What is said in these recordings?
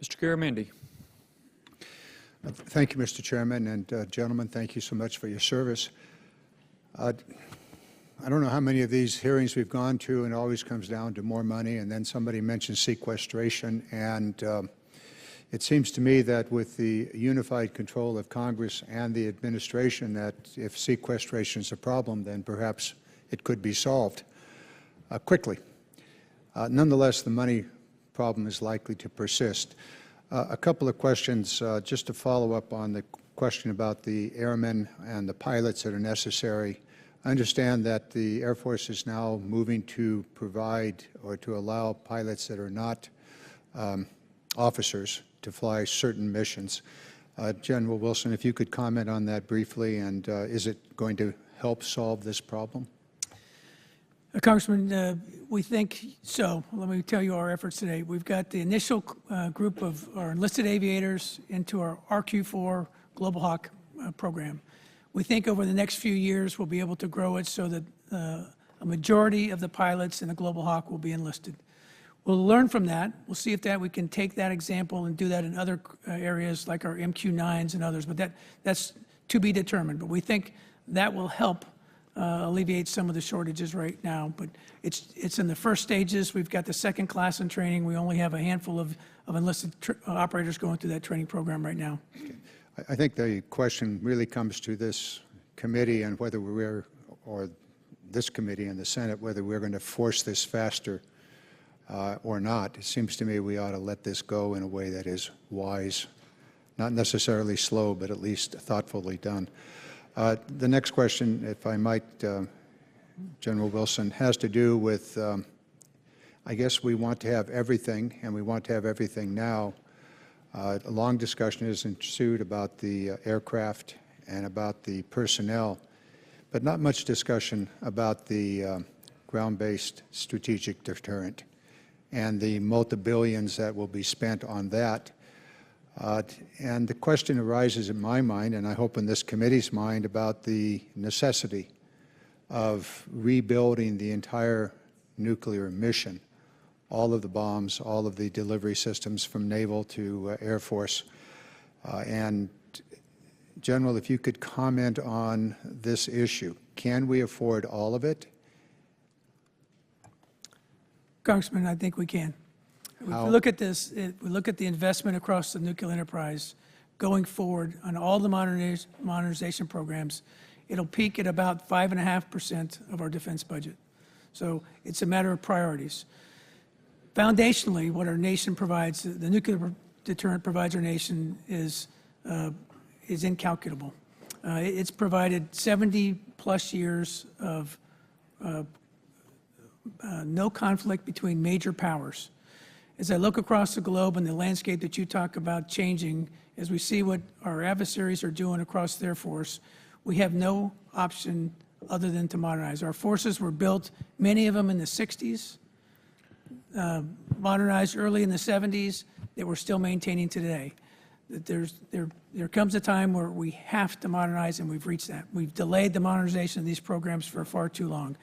Mr. Garamendi. Thank you, Mr. Chairman, and gentlemen, thank you so much for your service. I don't know how many of these hearings we've gone to, and it always comes down to more money, and then somebody mentions sequestration, and it seems to me that with the unified control of Congress and the administration, that if sequestration is a problem, then perhaps it could be solved quickly. Nonetheless, the money problem is likely to persist. A couple of questions just to follow up on the question about the airmen and the pilots that are necessary. I understand that the Air Force is now moving to provide or to allow pilots that are not officers to fly certain missions. General Wilson, if you could comment on that briefly, and is it going to help solve this problem? Congressman, we think so. Let me tell you our efforts today. We've got the initial group of our enlisted aviators into our RQ4 Global Hawk program. We think over the next few years we'll be able to grow it so that a majority of the pilots in the Global Hawk will be enlisted. We'll learn from that. We'll see if we can take that example and do that in other areas like our MQ-9s and others, but that's to be determined. But we think that will help alleviate some of the shortages right now, but it's in the first stages. We've got the second class in training. We only have a handful of enlisted operators going through that training program right now. Okay. I think the question really comes to this committee and whether we're, or this committee in the Senate, whether we're going to force this faster or not. It seems to me we ought to let this go in a way that is wise, not necessarily slow, but at least thoughtfully done. The next question, if I might, General Wilson, has to do with, I guess we want to have everything, and we want to have everything now. A long discussion has ensued about the aircraft and about the personnel, but not much discussion about the ground-based strategic deterrent and the multi-billions that will be spent on that. And the question arises in my mind, and I hope in this committee's mind, about the necessity of rebuilding the entire nuclear mission, all of the bombs, all of the delivery systems from Naval to Air Force. And General, if you could comment on this issue. Can we afford all of it? Congressman, I think we can. If we look at this, we look at the investment across the nuclear enterprise going forward on all the modernization programs, it'll peak at about 5.5% of our defense budget. So it's a matter of priorities. Foundationally, what our nation provides, the nuclear deterrent provides our nation is incalculable. It's provided 70-plus years of no conflict between major powers. As I look across the globe and the landscape that you talk about changing, as we see what our adversaries are doing across their force, we have no option other than to modernize. Our forces were built, many of them in the 60s, modernized early in the 70s, that we're still maintaining today. There comes a time where we have to modernize, and we've reached that. We've delayed the modernization of these programs for far too long.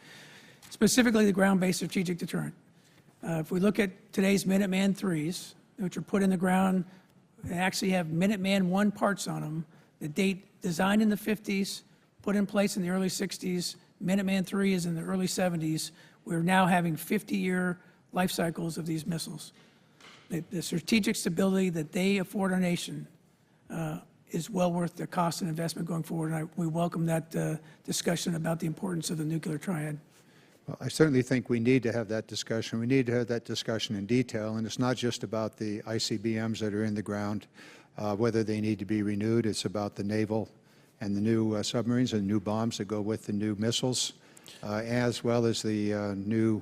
Specifically the ground-based strategic deterrent. If we look at today's Minuteman IIIs, which are put in the ground, they actually have Minuteman I parts on them. The date designed in the 50s, put in place in the early 60s. Minuteman III is in the early 70s. We're now having 50-year life cycles of these missiles. The strategic stability that they afford our nation is well worth the cost and investment going forward, and we welcome that discussion about the importance of the nuclear triad. Well, I certainly think we need to have that discussion. We need to have that discussion in detail, and it's not just about the ICBMs that are in the ground, whether they need to be renewed. It's about the naval and the new submarines and new bombs that go with the new missiles, as well as the new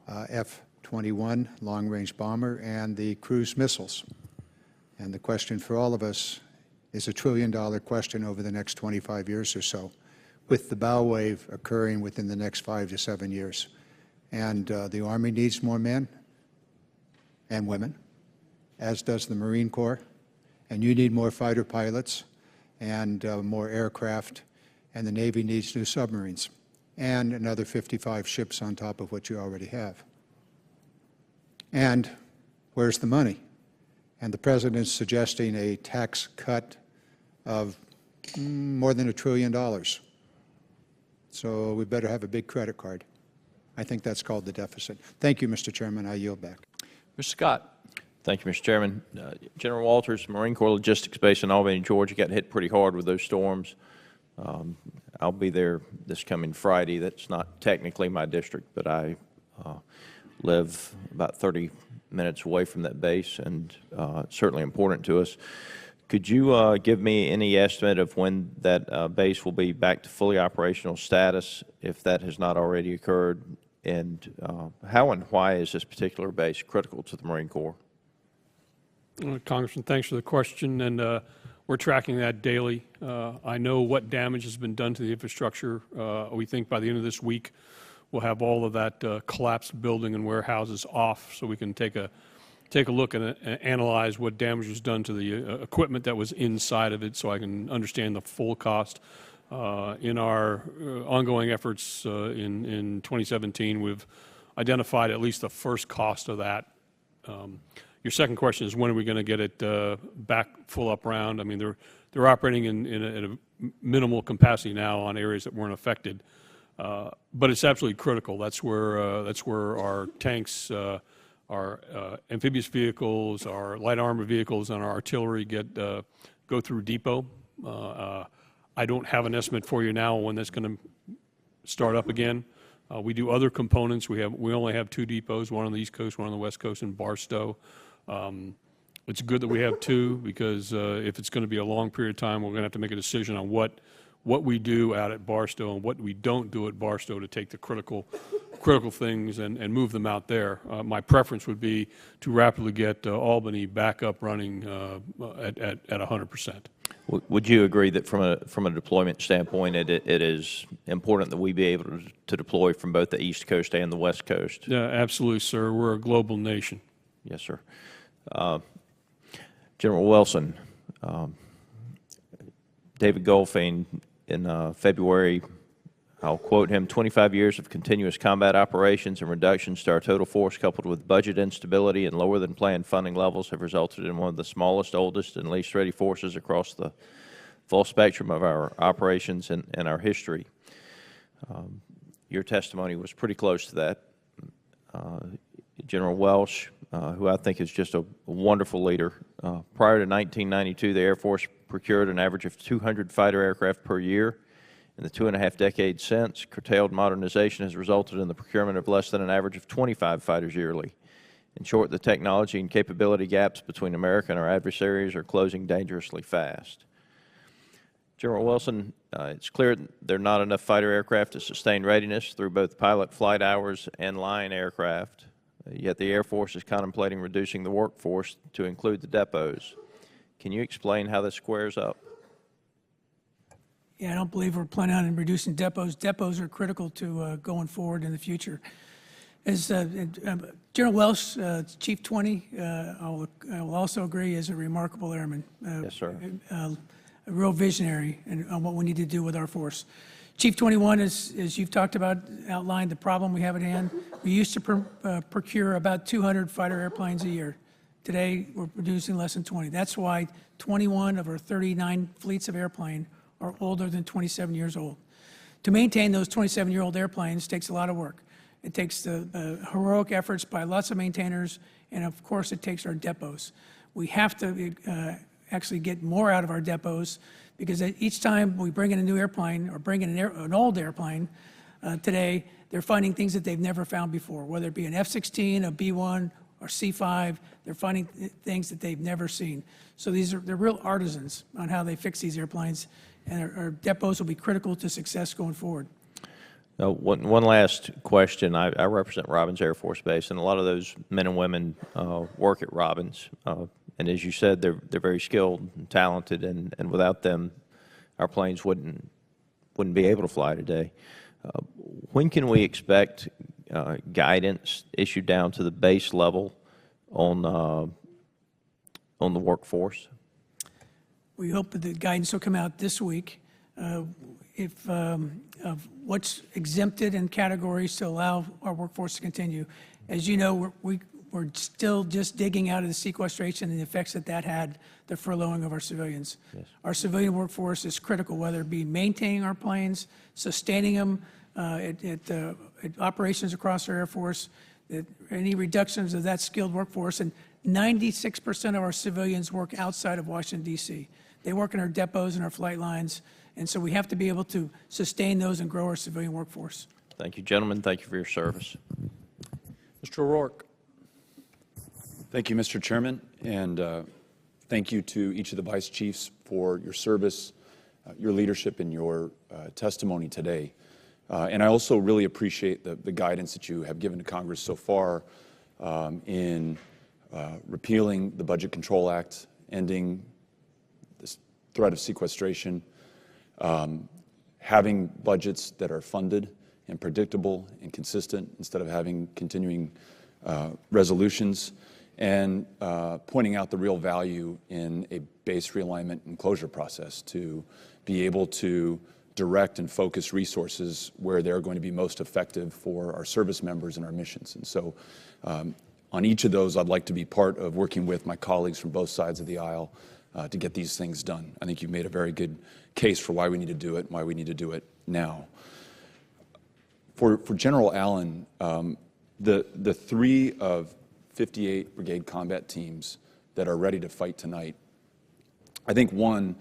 F-21 long-range bomber and the cruise missiles. And the question for all of us is a trillion-dollar question over the next 25 years or so, with the bow wave occurring within the next 5 to 7 years. And the Army needs more men and women, as does the Marine Corps. And you need more fighter pilots and more aircraft, and the Navy needs new submarines and another 55 ships on top of what you already have. And where's the money? and the president's suggesting a tax cut of more than $1 trillion. So we better have a big credit card. I think that's called the deficit. Thank you, Mr. Chairman. I yield back. Mr. Scott. Thank you, Mr. Chairman. General Walters, Marine Corps Logistics Base in Albany, Georgia, got hit pretty hard with those storms. I'll be there this coming Friday. That's not technically my district, but I live about 30 minutes away from that base, and certainly important to us. Could you give me any estimate of when that base will be back to fully operational status, if that has not already occurred? And how and why is this particular base critical to the Marine Corps? Congressman, thanks for the question, and we're tracking that daily. I know what damage has been done to the infrastructure. We think by the end of this week, we'll have all of that collapsed building and warehouses off, so we can take a look and analyze what damage was done to the equipment that was inside of it, so I can understand the full cost. In our ongoing efforts in 2017, we've identified at least the first cost of that. Your second question is, when are we going to get it back full up round? I mean, they're operating in a minimal capacity now on areas that weren't affected, but it's absolutely critical. That's where our tanks, our amphibious vehicles, our light armor vehicles, and our artillery go through depot. I don't have an estimate for you now when that's going to start up again. We do other components. We only have 2 depots, one on the East Coast, one on the West Coast in Barstow. It's good that we have 2, because if it's going to be a long period of time, we're going to have to make a decision on what we do out at Barstow and what we don't do at Barstow to take the critical things and move them out there. My preference would be to rapidly get Albany back up running at 100%. Would you agree that from a deployment standpoint, it is important that we be able to deploy from both the East Coast and the West Coast? Yeah, absolutely, sir. We're a global nation. Yes, sir. General Wilson, David Goldfein in February, I'll quote him, 25 years of continuous combat operations and reductions to our total force, coupled with budget instability and lower than planned funding levels, have resulted in one of the smallest, oldest, and least ready forces across the full spectrum of our operations and our history. Your testimony was pretty close to that. General Welsh, who I think is just a wonderful leader. Prior to 1992, the Air Force procured an average of 200 fighter aircraft per year. In the 2.5 decades since, curtailed modernization has resulted in the procurement of less than an average of 25 fighters yearly. In short, the technology and capability gaps between America and our adversaries are closing dangerously fast. General Wilson, it's clear there are not enough fighter aircraft to sustain readiness through both pilot flight hours and line aircraft. Yet the Air Force is contemplating reducing the workforce to include the depots. Can you explain how this squares up? Yeah, I don't believe we're planning on reducing depots. Depots are critical to going forward in the future. As General Welsh, Chief 20, I will also agree, is a remarkable airman. Yes, sir. A real visionary on what we need to do with our force. Chief 21, as you've talked about, outlined the problem we have at hand. We used to procure about 200 fighter airplanes a year. Today, we're producing less than 20. That's why 21 of our 39 fleets of airplane are older than 27 years old. To maintain those 27-year-old airplanes takes a lot of work. It takes the heroic efforts by lots of maintainers, and of course it takes our depots. We have to actually get more out of our depots, because each time we bring in a new airplane or bring in an old airplane today, they're finding things that they've never found before, whether it be an F-16, a B-1, or C-5. They're finding things that they've never seen. So they're real artisans on how they fix these airplanes, and our depots will be critical to success going forward. One last question. I represent Robins Air Force Base, and a lot of those men and women work at Robins. And as you said, they're very skilled and talented, and without them, our planes wouldn't be able to fly today. When can we expect guidance issued down to the base level on the workforce? We hope that the guidance will come out this week of what's exempted in categories to allow our workforce to continue. As you know, we're still just digging out of the sequestration and the effects that that had, the furloughing of our civilians. Our civilian workforce is critical, whether it be maintaining our planes, sustaining them at operations across our Air Force, any reductions of that skilled workforce. And 96% of our civilians work outside of Washington, D.C. They work in our depots and our flight lines, and so we have to be able to sustain those and grow our civilian workforce. Thank you, gentlemen. Thank you for your service. Mr. O'Rourke. Thank you, Mr. Chairman, and thank you to each of the vice chiefs for your service, your leadership, and your testimony today. And I also really appreciate the guidance that you have given to Congress so far in repealing the Budget Control Act, ending this threat of sequestration, having budgets that are funded and predictable and consistent instead of having continuing resolutions, and pointing out the real value in a base realignment and closure process to be able to direct and focus resources where they're going to be most effective for our service members and our missions. And so on each of those, I'd like to be part of working with my colleagues from both sides of the aisle to get these things done. I think you've made a very good case for why we need to do it and why we need to do it now. For General Allen, the 3 of 58 brigade combat teams that are ready to fight tonight, I think one,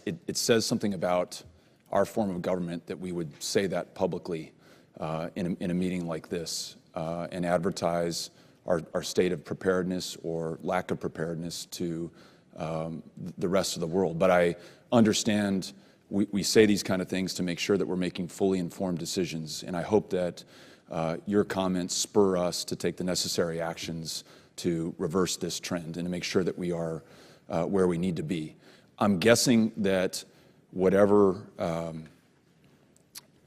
it says something about our form of government that we would say that publicly in a meeting like this and advertise our state of preparedness or lack of preparedness to the rest of the world. But I understand we say these kind of things to make sure that we're making fully informed decisions, and I hope that your comments spur us to take the necessary actions to reverse this trend and to make sure that we are where we need to be. I'm guessing that whatever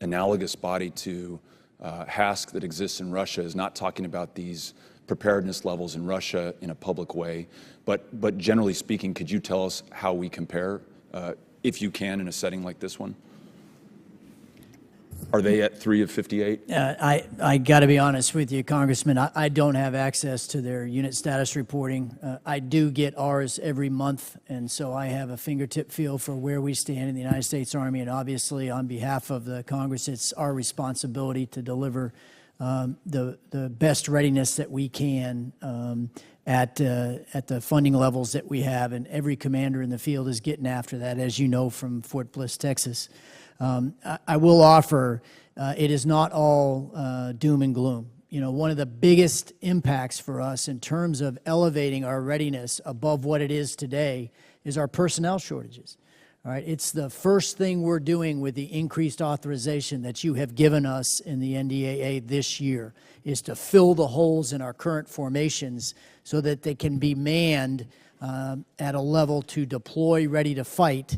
analogous body to HASC that exists in Russia is not talking about these preparedness levels in Russia in a public way, but generally speaking, could you tell us how we compare, if you can, in a setting like this one? Are they at 3 of 58? I got to be honest with you, Congressman. I don't have access to their unit status reporting. I do get ours every month, and so I have a fingertip feel for where we stand in the United States Army. And obviously, on behalf of the Congress, it's our responsibility to deliver the best readiness that we can at the funding levels that we have. And every commander in the field is getting after that, as you know, from Fort Bliss, Texas. I will offer, it is not all doom and gloom. You know, one of the biggest impacts for us in terms of elevating our readiness above what it is today is our personnel shortages. All right, it's the first thing we're doing with the increased authorization that you have given us in the NDAA this year, is to fill the holes in our current formations so that they can be manned at a level to deploy ready to fight,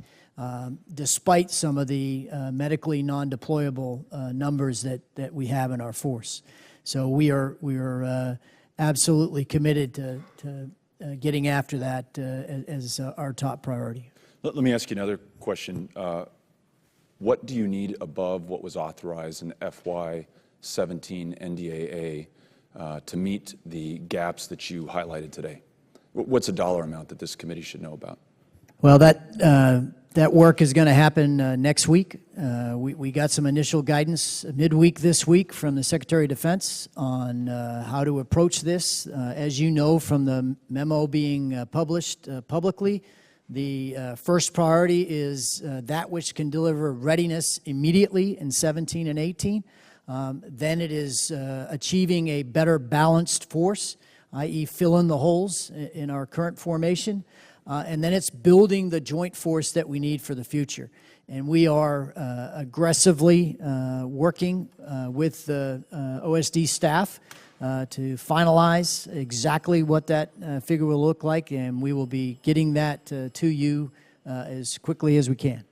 despite some of the medically non-deployable numbers that we have in our force. So we are absolutely committed to getting after that as our top priority. Let me ask you another question. What do you need above what was authorized in FY17 NDAA to meet the gaps that you highlighted today? What's a dollar amount that this committee should know about? Well, that work is going to happen next week. We got some initial guidance midweek this week from the Secretary of Defense on how to approach this. As you know from the memo being published publicly, the first priority is that which can deliver readiness immediately in 17 and 18. Then it is achieving a better balanced force, i.e. fill in the holes in our current formation. And then it's building the joint force that we need for the future. And we are aggressively working with the OSD staff to finalize exactly what that figure will look like, and we will be getting that to you as quickly as we can.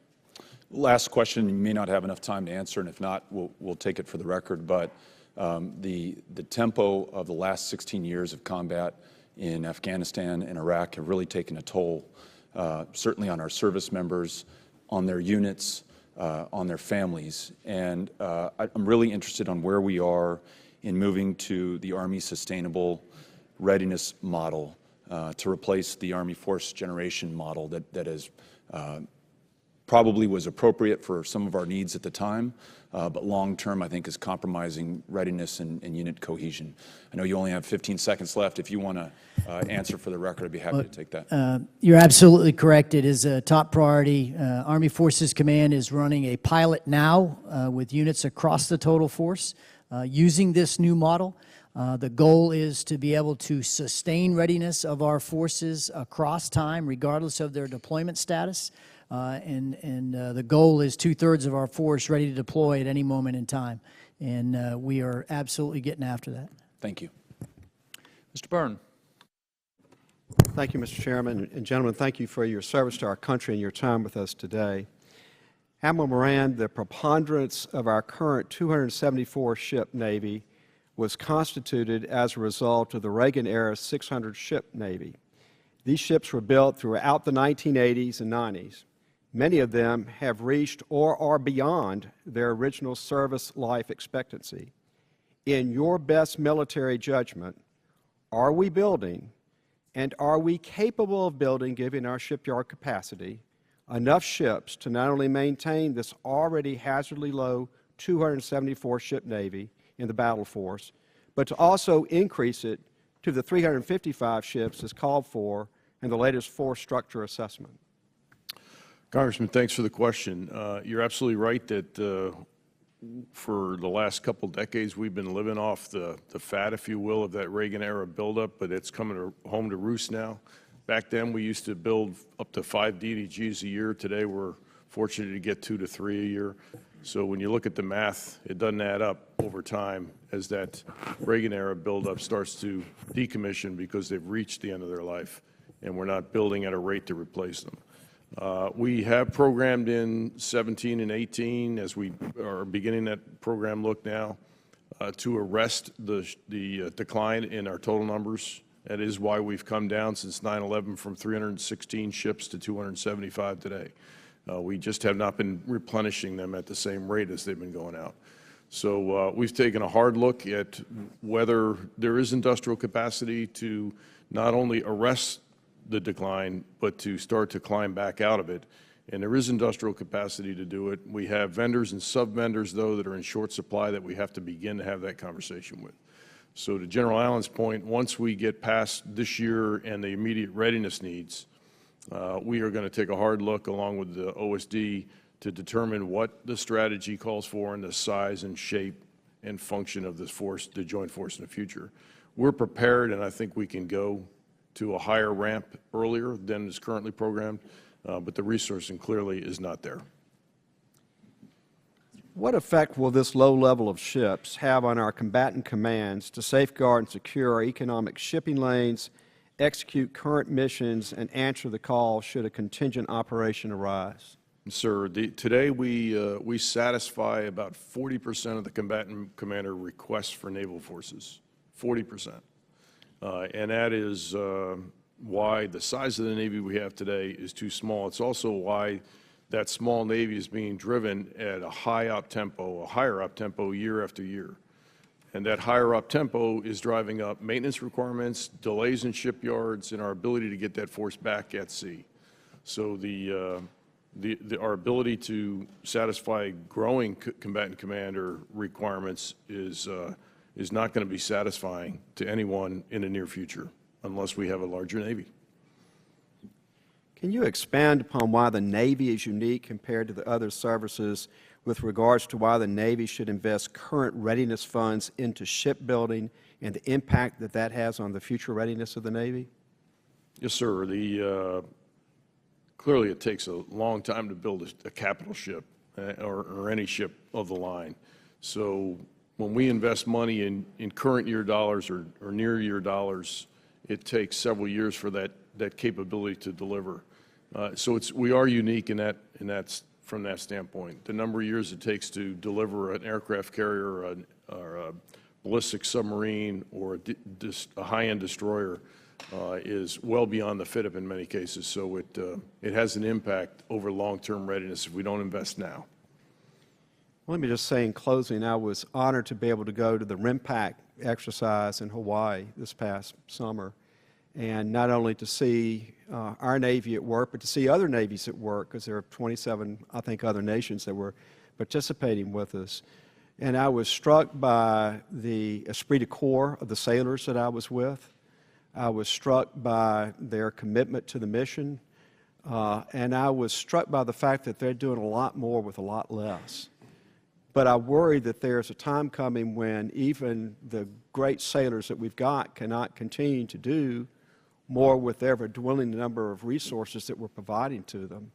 Last question, you may not have enough time to answer, and if not, we'll take it for the record, but the tempo of the last 16 years of combat in Afghanistan and Iraq have really taken a toll, certainly on our service members, on their units, on their families. And I'm really interested on where we are in moving to the Army Sustainable readiness model to replace the Army force generation model that is probably was appropriate for some of our needs at the time, but long-term I think is compromising readiness and unit cohesion. I know you only have 15 seconds left. If you want to answer for the record, I'd be happy to take that. You're absolutely correct. It is a top priority. Army Forces Command is running a pilot now with units across the total force using this new model. The goal is to be able to sustain readiness of our forces across time, regardless of their deployment status. The goal is 2/3 of our force ready to deploy at any moment in time. And we are absolutely getting after that. Thank you. Mr. Byrne. Thank you, Mr. Chairman. And gentlemen, thank you for your service to our country and your time with us today. Admiral Moran, the preponderance of our current 274-ship Navy was constituted as a result of the Reagan-era 600-ship Navy. These ships were built throughout the 1980s and 90s. Many of them have reached or are beyond their original service life expectancy. In your best military judgment, are we building, and are we capable of building, given our shipyard capacity, enough ships to not only maintain this already hazardly low 274-ship Navy in the battle force, but to also increase it to the 355 ships as called for in the latest force structure assessment? Congressman, thanks for the question. You're absolutely right that for the last couple decades we've been living off the fat, if you will, of that Reagan-era buildup, but it's coming home to roost now. Back then we used to build up to 5 DDGs a year. Today we're fortunate to get 2 to 3 a year. So when you look at the math, it doesn't add up over time as that Reagan-era buildup starts to decommission because they've reached the end of their life, and we're not building at a rate to replace them. We have programmed in 17 and 18, as we are beginning that program look now, to arrest the decline in our total numbers. That is why we've come down since 9/11 from 316 ships to 275 today. We just have not been replenishing them at the same rate as they've been going out. So we've taken a hard look at whether there is industrial capacity to not only arrest the decline, but to start to climb back out of it. And there is industrial capacity to do it. We have vendors and sub-vendors, though, that are in short supply that we have to begin to have that conversation with. So to General Allen's point, once we get past this year and the immediate readiness needs, we are going to take a hard look along with the OSD to determine what the strategy calls for and the size and shape and function of this force, the joint force in the future. We're prepared, and I think we can go to a higher ramp earlier than is currently programmed, but the resourcing clearly is not there. What effect will this low level of ships have on our combatant commands to safeguard and secure our economic shipping lanes, execute current missions, and answer the call should a contingent operation arise? Sir, today we satisfy about 40% of the combatant commander requests for naval forces, 40%. And that is why the size of the Navy we have today is too small. It's also why that small Navy is being driven at a higher up tempo year after year. And that higher up tempo is driving up maintenance requirements, delays in shipyards, and our ability to get that force back at sea. So our ability to satisfy growing combatant commander requirements is not going to be satisfying to anyone in the near future unless we have a larger Navy. Can you expand upon why the Navy is unique compared to the other services with regards to why the Navy should invest current readiness funds into shipbuilding and the impact that that has on the future readiness of the Navy? Yes, sir. Clearly it takes a long time to build a capital ship or any ship of the line. So when we invest money in current year dollars or near year dollars, it takes several years for that capability to deliver. So we are unique in that from that standpoint. The number of years it takes to deliver an aircraft carrier or a ballistic submarine or a high-end destroyer is well beyond the FIDP in many cases. So it has an impact over long-term readiness if we don't invest now. I Let me just say in closing, I was honored to be able to go to the RIMPAC exercise in Hawaii this past summer, and not only to see our Navy at work, but to see other navies at work, because there are 27, I think, other nations that were participating with us. And I was struck by the esprit de corps of the sailors that I was with. I was struck by their commitment to the mission, and I was struck by the fact that they're doing a lot more with a lot less. But I worry that there's a time coming when even the great sailors that we've got cannot continue to do more with the ever-dwindling number of resources that we're providing to them.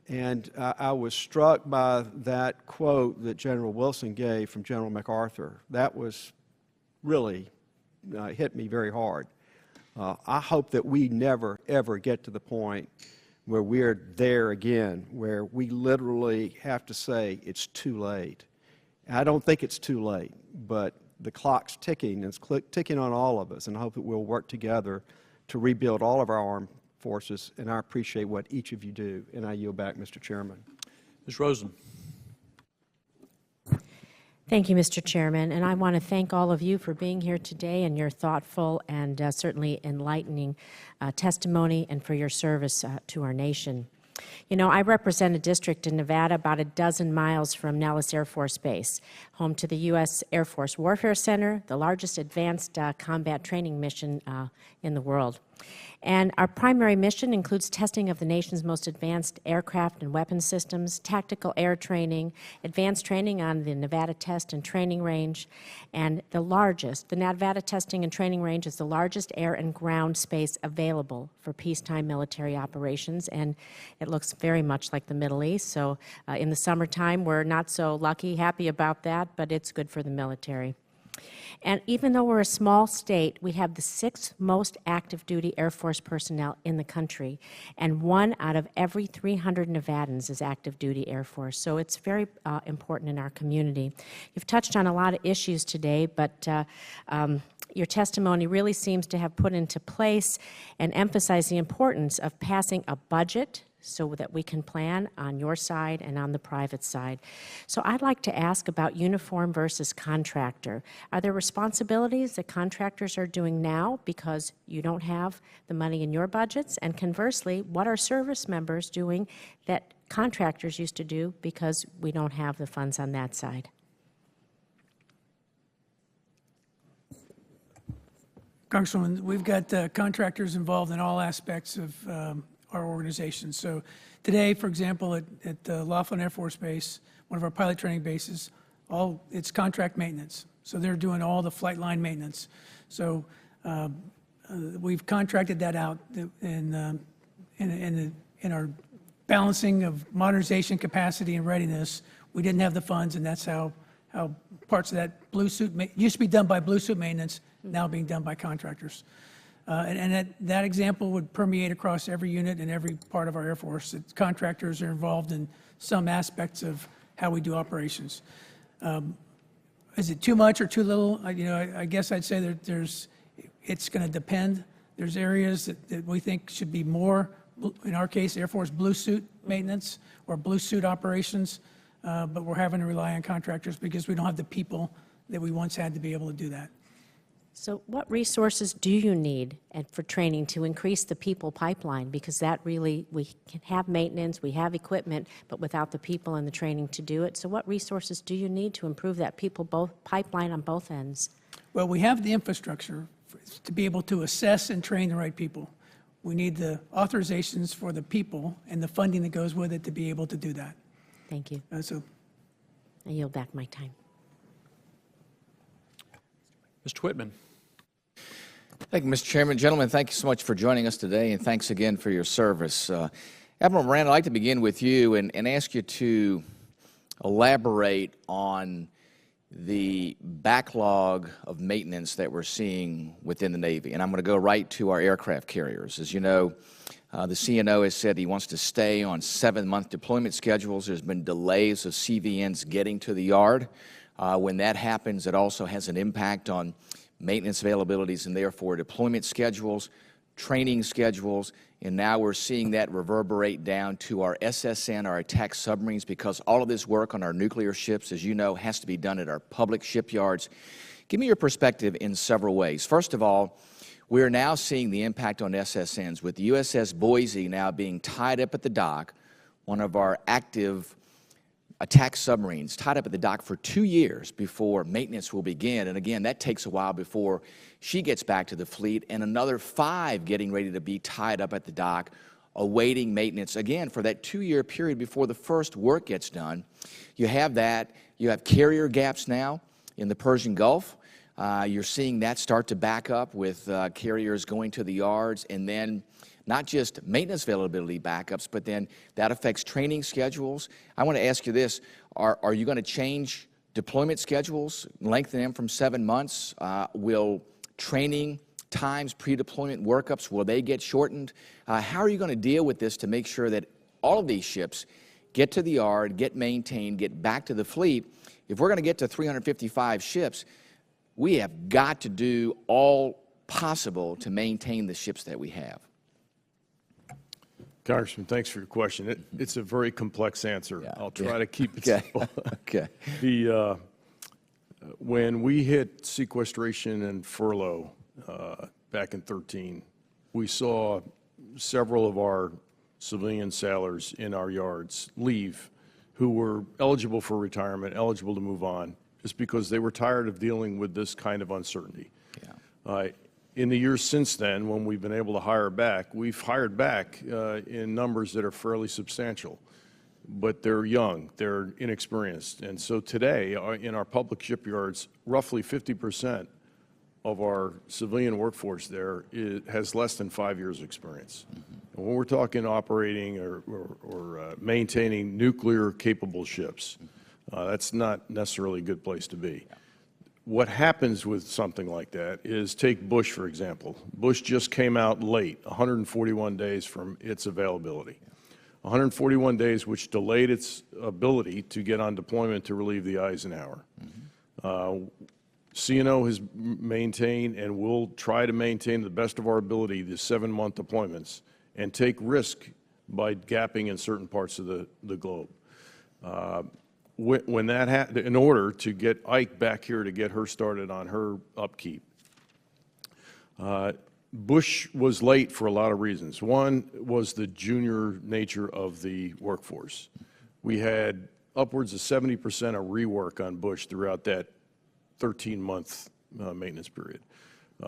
And I was struck by that quote that General Wilson gave from General MacArthur. That was really hit me very hard. I hope that we never, ever get to the point where we're there again, where we literally have to say it's too late. And I don't think it's too late, but the clock's ticking, and it's ticking on all of us, and I hope that we'll work together to rebuild all of our armed forces, and I appreciate what each of you do. And I yield back, Mr. Chairman. Ms. Rosen. Thank you, Mr. Chairman, and I want to thank all of you for being here today and your thoughtful and certainly enlightening testimony and for your service to our nation. You know, I represent a district in Nevada about a dozen miles from Nellis Air Force Base, home to the U.S. Air Force Warfare Center, the largest advanced combat training mission in the world. And our primary mission includes testing of the nation's most advanced aircraft and weapon systems, tactical air training, advanced training on the Nevada Test and Training Range, and the Nevada Testing and Training Range is the largest air and ground space available for peacetime military operations, and it looks very much like the Middle East. So in the summertime, we're not so happy about that, but it's good for the military. And even though we're a small state, we have the 6th most active duty Air Force personnel in the country, and 1 out of every 300 Nevadans is active duty Air Force. So it's very important in our community. You've touched on a lot of issues today, but your testimony really seems to have put into place and emphasized the importance of passing a budget so that we can plan on your side and on the private side. So I'd like to ask about uniform versus contractor. Are there responsibilities that contractors are doing now because you don't have the money in your budgets? And conversely, what are service members doing that contractors used to do because we don't have the funds on that side? Congresswoman, we've got contractors involved in all aspects of our organization. So today, for example, at Laughlin Air Force Base, one of our pilot training bases, it's contract maintenance. So they're doing all the flight line maintenance. So we've contracted that out in our balancing of modernization capacity and readiness. We didn't have the funds, and that's how parts of that blue suit used to be done by blue suit maintenance, now being done by contractors. And that example would permeate across every unit and every part of our Air Force. That contractors are involved in some aspects of how we do operations. Is it too much or too little? I guess I'd say that it's going to depend. There's areas that we think should be more, in our case, Air Force blue suit maintenance or blue suit operations, but we're having to rely on contractors because we don't have the people that we once had to be able to do that. So what resources do you need for training to increase the people pipeline? Because that really, we can have maintenance, we have equipment, but without the people and the training to do it. So what resources do you need to improve that pipeline on both ends? Well, we have the infrastructure to be able to assess and train the right people. We need the authorizations for the people and the funding that goes with it to be able to do that. Thank you. So I yield back my time. Mr. Whitman. Thank you, Mr. Chairman. Gentlemen, thank you so much for joining us today, and thanks again for your service. Admiral Moran, I'd like to begin with you and ask you to elaborate on the backlog of maintenance that we're seeing within the Navy. And I'm going to go right to our aircraft carriers. As you know, the CNO has said he wants to stay on 7-month deployment schedules. There's been delays of CVNs getting to the yard. When that happens, it also has an impact on maintenance availabilities and therefore deployment schedules. training schedules, and now we're seeing that reverberate down to our SSN, our attack submarines, because all of this work on our nuclear ships, as you know, has to be done at our public shipyards. Give me your perspective in several ways. First of all, we're now seeing the impact on SSNs, with the USS Boise now being tied up at the dock, one of our active attack submarines, tied up at the dock for 2 years before maintenance will begin. And again, that takes a while before she gets back to the fleet, and another 5 getting ready to be tied up at the dock, awaiting maintenance, again, for that 2-year period before the first work gets done. You have that. You have carrier gaps now in the Persian Gulf. You're seeing that start to back up with carriers going to the yards, and then not just maintenance availability backups, but then that affects training schedules. I want to ask you this. Are you going to change deployment schedules, lengthen them from 7 months? Will training times, pre-deployment workups, will they get shortened? How are you going to deal with this to make sure that all of these ships get to the yard, get maintained, get back to the fleet? If we're going to get to 355 ships, we have got to do all possible to maintain the ships that we have. Congressman, thanks for your question. It's a very complex answer. Yeah. I'll try to keep it Okay. simple. Okay. When we hit sequestration and furlough back in 2013, we saw several of our civilian sailors in our yards leave who were eligible for retirement, eligible to move on, just because they were tired of dealing with this kind of uncertainty. Yeah. In the years since then, when we've been able to hire back, we've hired back in numbers that are fairly substantial, but they're young, they're inexperienced. And so today, in our public shipyards, roughly 50% of our civilian workforce there has less than 5 years experience. Mm-hmm. And when we're talking operating or maintaining nuclear-capable ships, that's not necessarily a good place to be. Yeah. What happens with something like that is, take Bush, for example. Bush just came out late, 141 days from its availability. 141 days, which delayed its ability to get on deployment to relieve the Eisenhower. Mm-hmm. CNO has maintained and will try to maintain, to the best of our ability, the 7-month deployments and take risk by gapping in certain parts of the globe. When that in order to get Ike back here to get her started on her upkeep, Bush was late for a lot of reasons. One was the junior nature of the workforce. We had upwards of 70% of rework on Bush throughout that 13-month maintenance period.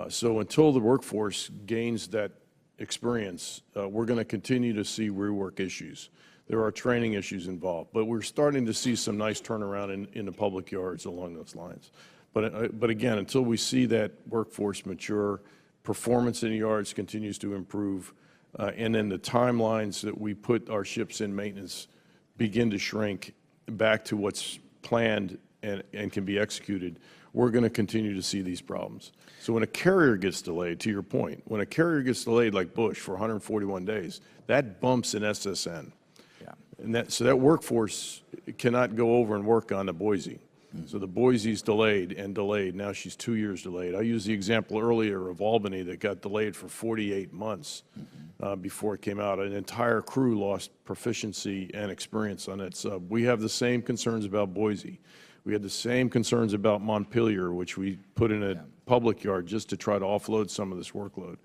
So until the workforce gains that experience, we're going to continue to see rework issues. There are training issues involved, but we're starting to see some nice turnaround in the public yards along those lines. But again, until we see that workforce mature, performance in the yards continues to improve, and then the timelines that we put our ships in maintenance begin to shrink back to what's planned and can be executed, we're going to continue to see these problems. So when a carrier gets delayed, to your point, when a carrier gets delayed like Bush for 141 days, that bumps an SSN. And so that workforce cannot go over and work on the Boise. Mm-hmm. So the Boise's delayed and delayed. Now she's 2 years delayed. I used the example earlier of Albany that got delayed for 48 months before it came out. An entire crew lost proficiency and experience on that sub. We have the same concerns about Boise. We had the same concerns about Montpelier, which we put in a public yard just to try to offload some of this workload.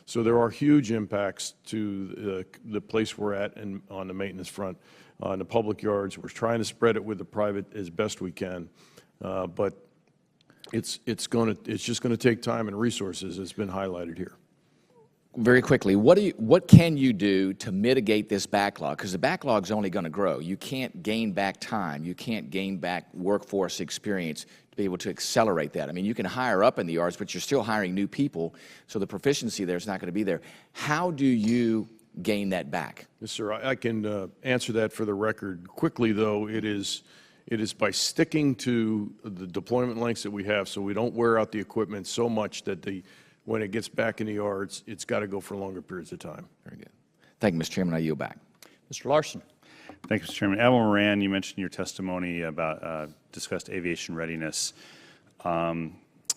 So there are huge impacts to the place we're at and on the maintenance front. On the public yards, we're trying to spread it with the private as best we can, but it's just going to take time and resources, as been highlighted here. Very quickly, what can you do to mitigate this backlog? Because the backlog's only going to grow. You can't gain back time. You can't gain back workforce experience to be able to accelerate that. I mean, you can hire up in the yards, but you're still hiring new people, so the proficiency there is not going to be there. How do you gain that back? Yes, sir. I can answer that for the record. Quickly, though, it is by sticking to the deployment lengths that we have so we don't wear out the equipment so much that when it gets back in the yards, it's got to go for longer periods of time. Very good. Thank you, Mr. Chairman. I yield back. Mr. Larson. Thank you, Mr. Chairman. Admiral Moran, you mentioned in your testimony about discussed aviation readiness. I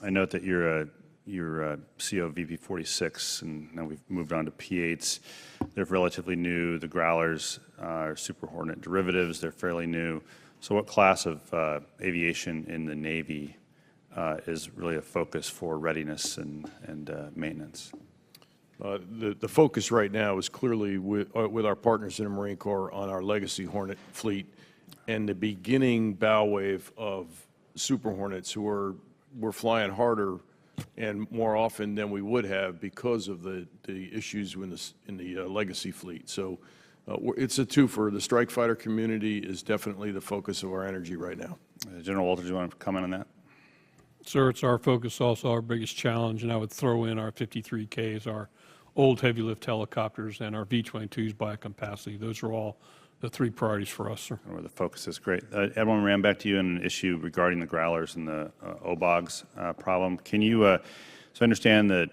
note that you're your CO VP46, and now we've moved on to P8s. They're relatively new. The Growlers are Super Hornet derivatives. They're fairly new. So what class of aviation in the Navy is really a focus for readiness and maintenance? The focus right now is clearly with our partners in the Marine Corps on our Legacy Hornet fleet and the beginning bow wave of Super Hornets who we're flying harder and more often than we would have because of the issues in the Legacy fleet. So it's a twofer. The strike fighter community is definitely the focus of our energy right now. General Walters, do you want to comment on that? Sir, it's our focus, also our biggest challenge, and I would throw in our 53Ks, our old heavy lift helicopters, and our V-22s by capacity. Those are all the three priorities for us, sir. Where the focus is great. Admiral Moran, back to you on an issue regarding the Growlers and the OBOGs problem. Can you, so I understand that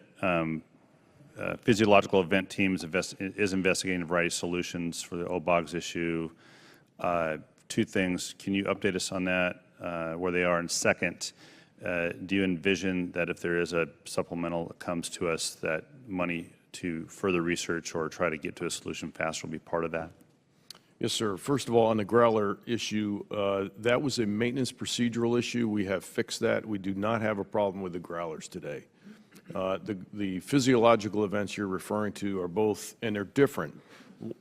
physiological event team is investigating a variety of solutions for the OBOGs issue. Two things, can you update us on that, where they are? And second, do you envision that if there is a supplemental that comes to us, that money to further research or try to get to a solution faster will be part of that? Yes, sir. First of all, on the Growler issue, that was a maintenance procedural issue. We have fixed that. We do not have a problem with the Growlers today. The physiological events you're referring to are both, and they're different,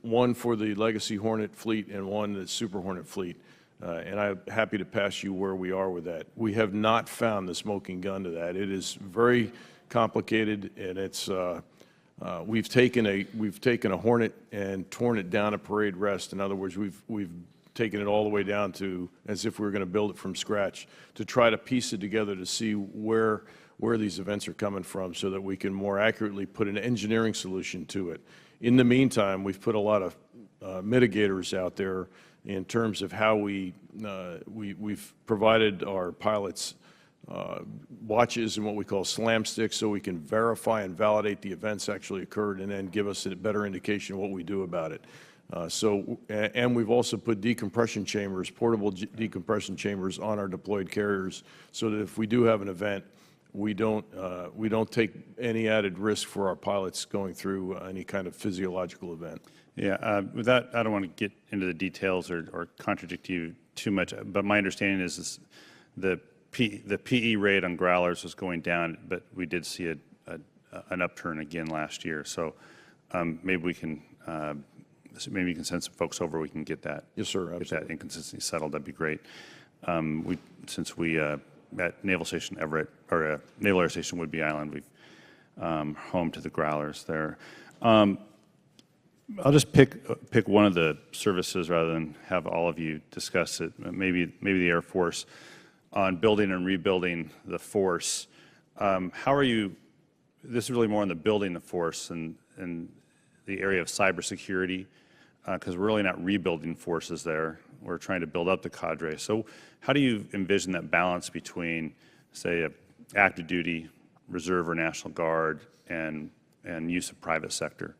one for the Legacy Hornet fleet and one the Super Hornet fleet. And I'm happy to pass you where we are with that. We have not found the smoking gun to that. It is very complicated, and it's we've taken a Hornet and torn it down at parade rest. In other words, we've taken it all the way down to as if we were going to build it from scratch to try to piece it together to see where these events are coming from so that we can more accurately put an engineering solution to it. In the meantime, we've put a lot of mitigators out there in terms of how we've provided our pilots watches and what we call slam sticks so we can verify and validate the events actually occurred and then give us a better indication of what we do about it. And we've also put decompression chambers, portable decompression chambers on our deployed carriers so that if we do have an event, we don't take any added risk for our pilots going through any kind of physiological event. Yeah, with that, I don't want to get into the details or contradict you too much, but my understanding is the PE rate on Growlers was going down, but we did see an upturn again last year. So maybe we can maybe you can send some folks over. We can get that. Yes, sir. Absolutely. Get that inconsistency settled. That'd be great. Since we at Naval Station Everett or Naval Air Station Woodby Island, we've home to the Growlers there. I'll just pick one of the services rather than have all of you discuss it. Maybe the Air Force on building and rebuilding the force. How are you? This is really more on the building the force and the area of cybersecurity, because we're really not rebuilding forces there. We're trying to build up the cadre. So how do you envision that balance between, say, active duty, reserve or National Guard, and use of private sector?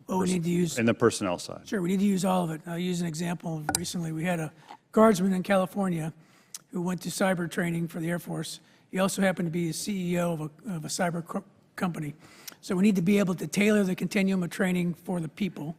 Well, we need to use... And the personnel side. Sure, we need to use all of it. I'll use an example. Recently, we had a guardsman in California who went to cyber training for the Air Force. He also happened to be a CEO of a cyber company. So we need to be able to tailor the continuum of training for the people.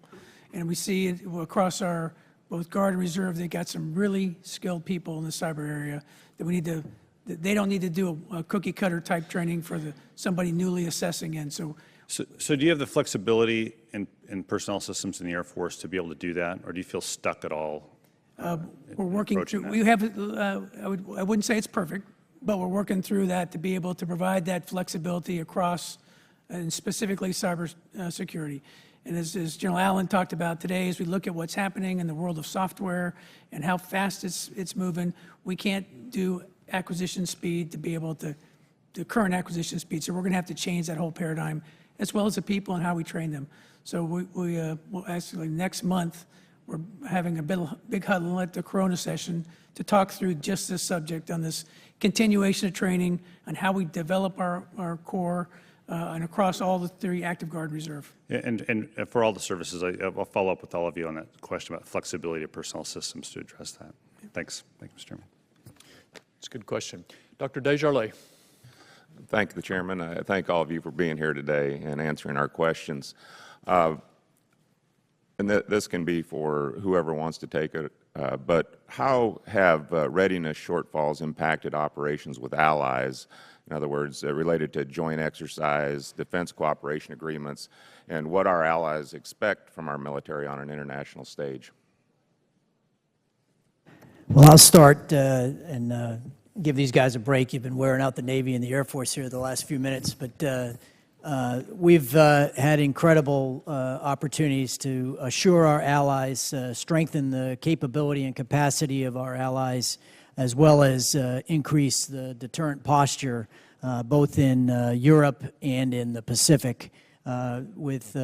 And we see it across our both Guard and Reserve, they got some really skilled people in the cyber area that we need to, they don't need to do a cookie cutter type training for somebody newly assessing in. So do you have the flexibility in personnel systems in the Air Force to be able to do that, or do you feel stuck at all? We're working through, we have, I wouldn't say it's perfect, but we're working through that to be able to provide that flexibility across, and specifically cyber security. And as General Allen talked about today, as we look at what's happening in the world of software and how fast it's moving, we can't do acquisition speed to be able to, the current acquisition speed. So we're going to have to change that whole paradigm, as well as the people and how we train them. So we'll actually next month, we're having a big huddle at the Corona session to talk through just this subject on this continuation of training on how we develop our Corps and across all the three active Guard and Reserve. And for all the services, I'll follow up with all of you on that question about flexibility of personnel systems to address that. Thanks. Thank you, Mr. Chairman. It's a good question. Dr. Desjardins. Thank the Chairman. I thank all of you for being here today and answering our questions. And this can be for whoever wants to take it, but how have readiness shortfalls impacted operations with allies? In other words, related to joint exercise, defense cooperation agreements, and what our allies expect from our military on an international stage? Well, I'll start and give these guys a break. You've been wearing out the Navy and the Air Force here the last few minutes, but we've had incredible opportunities to assure our allies, strengthen the capability and capacity of our allies, as well as increase the deterrent posture both in Europe and in the Pacific with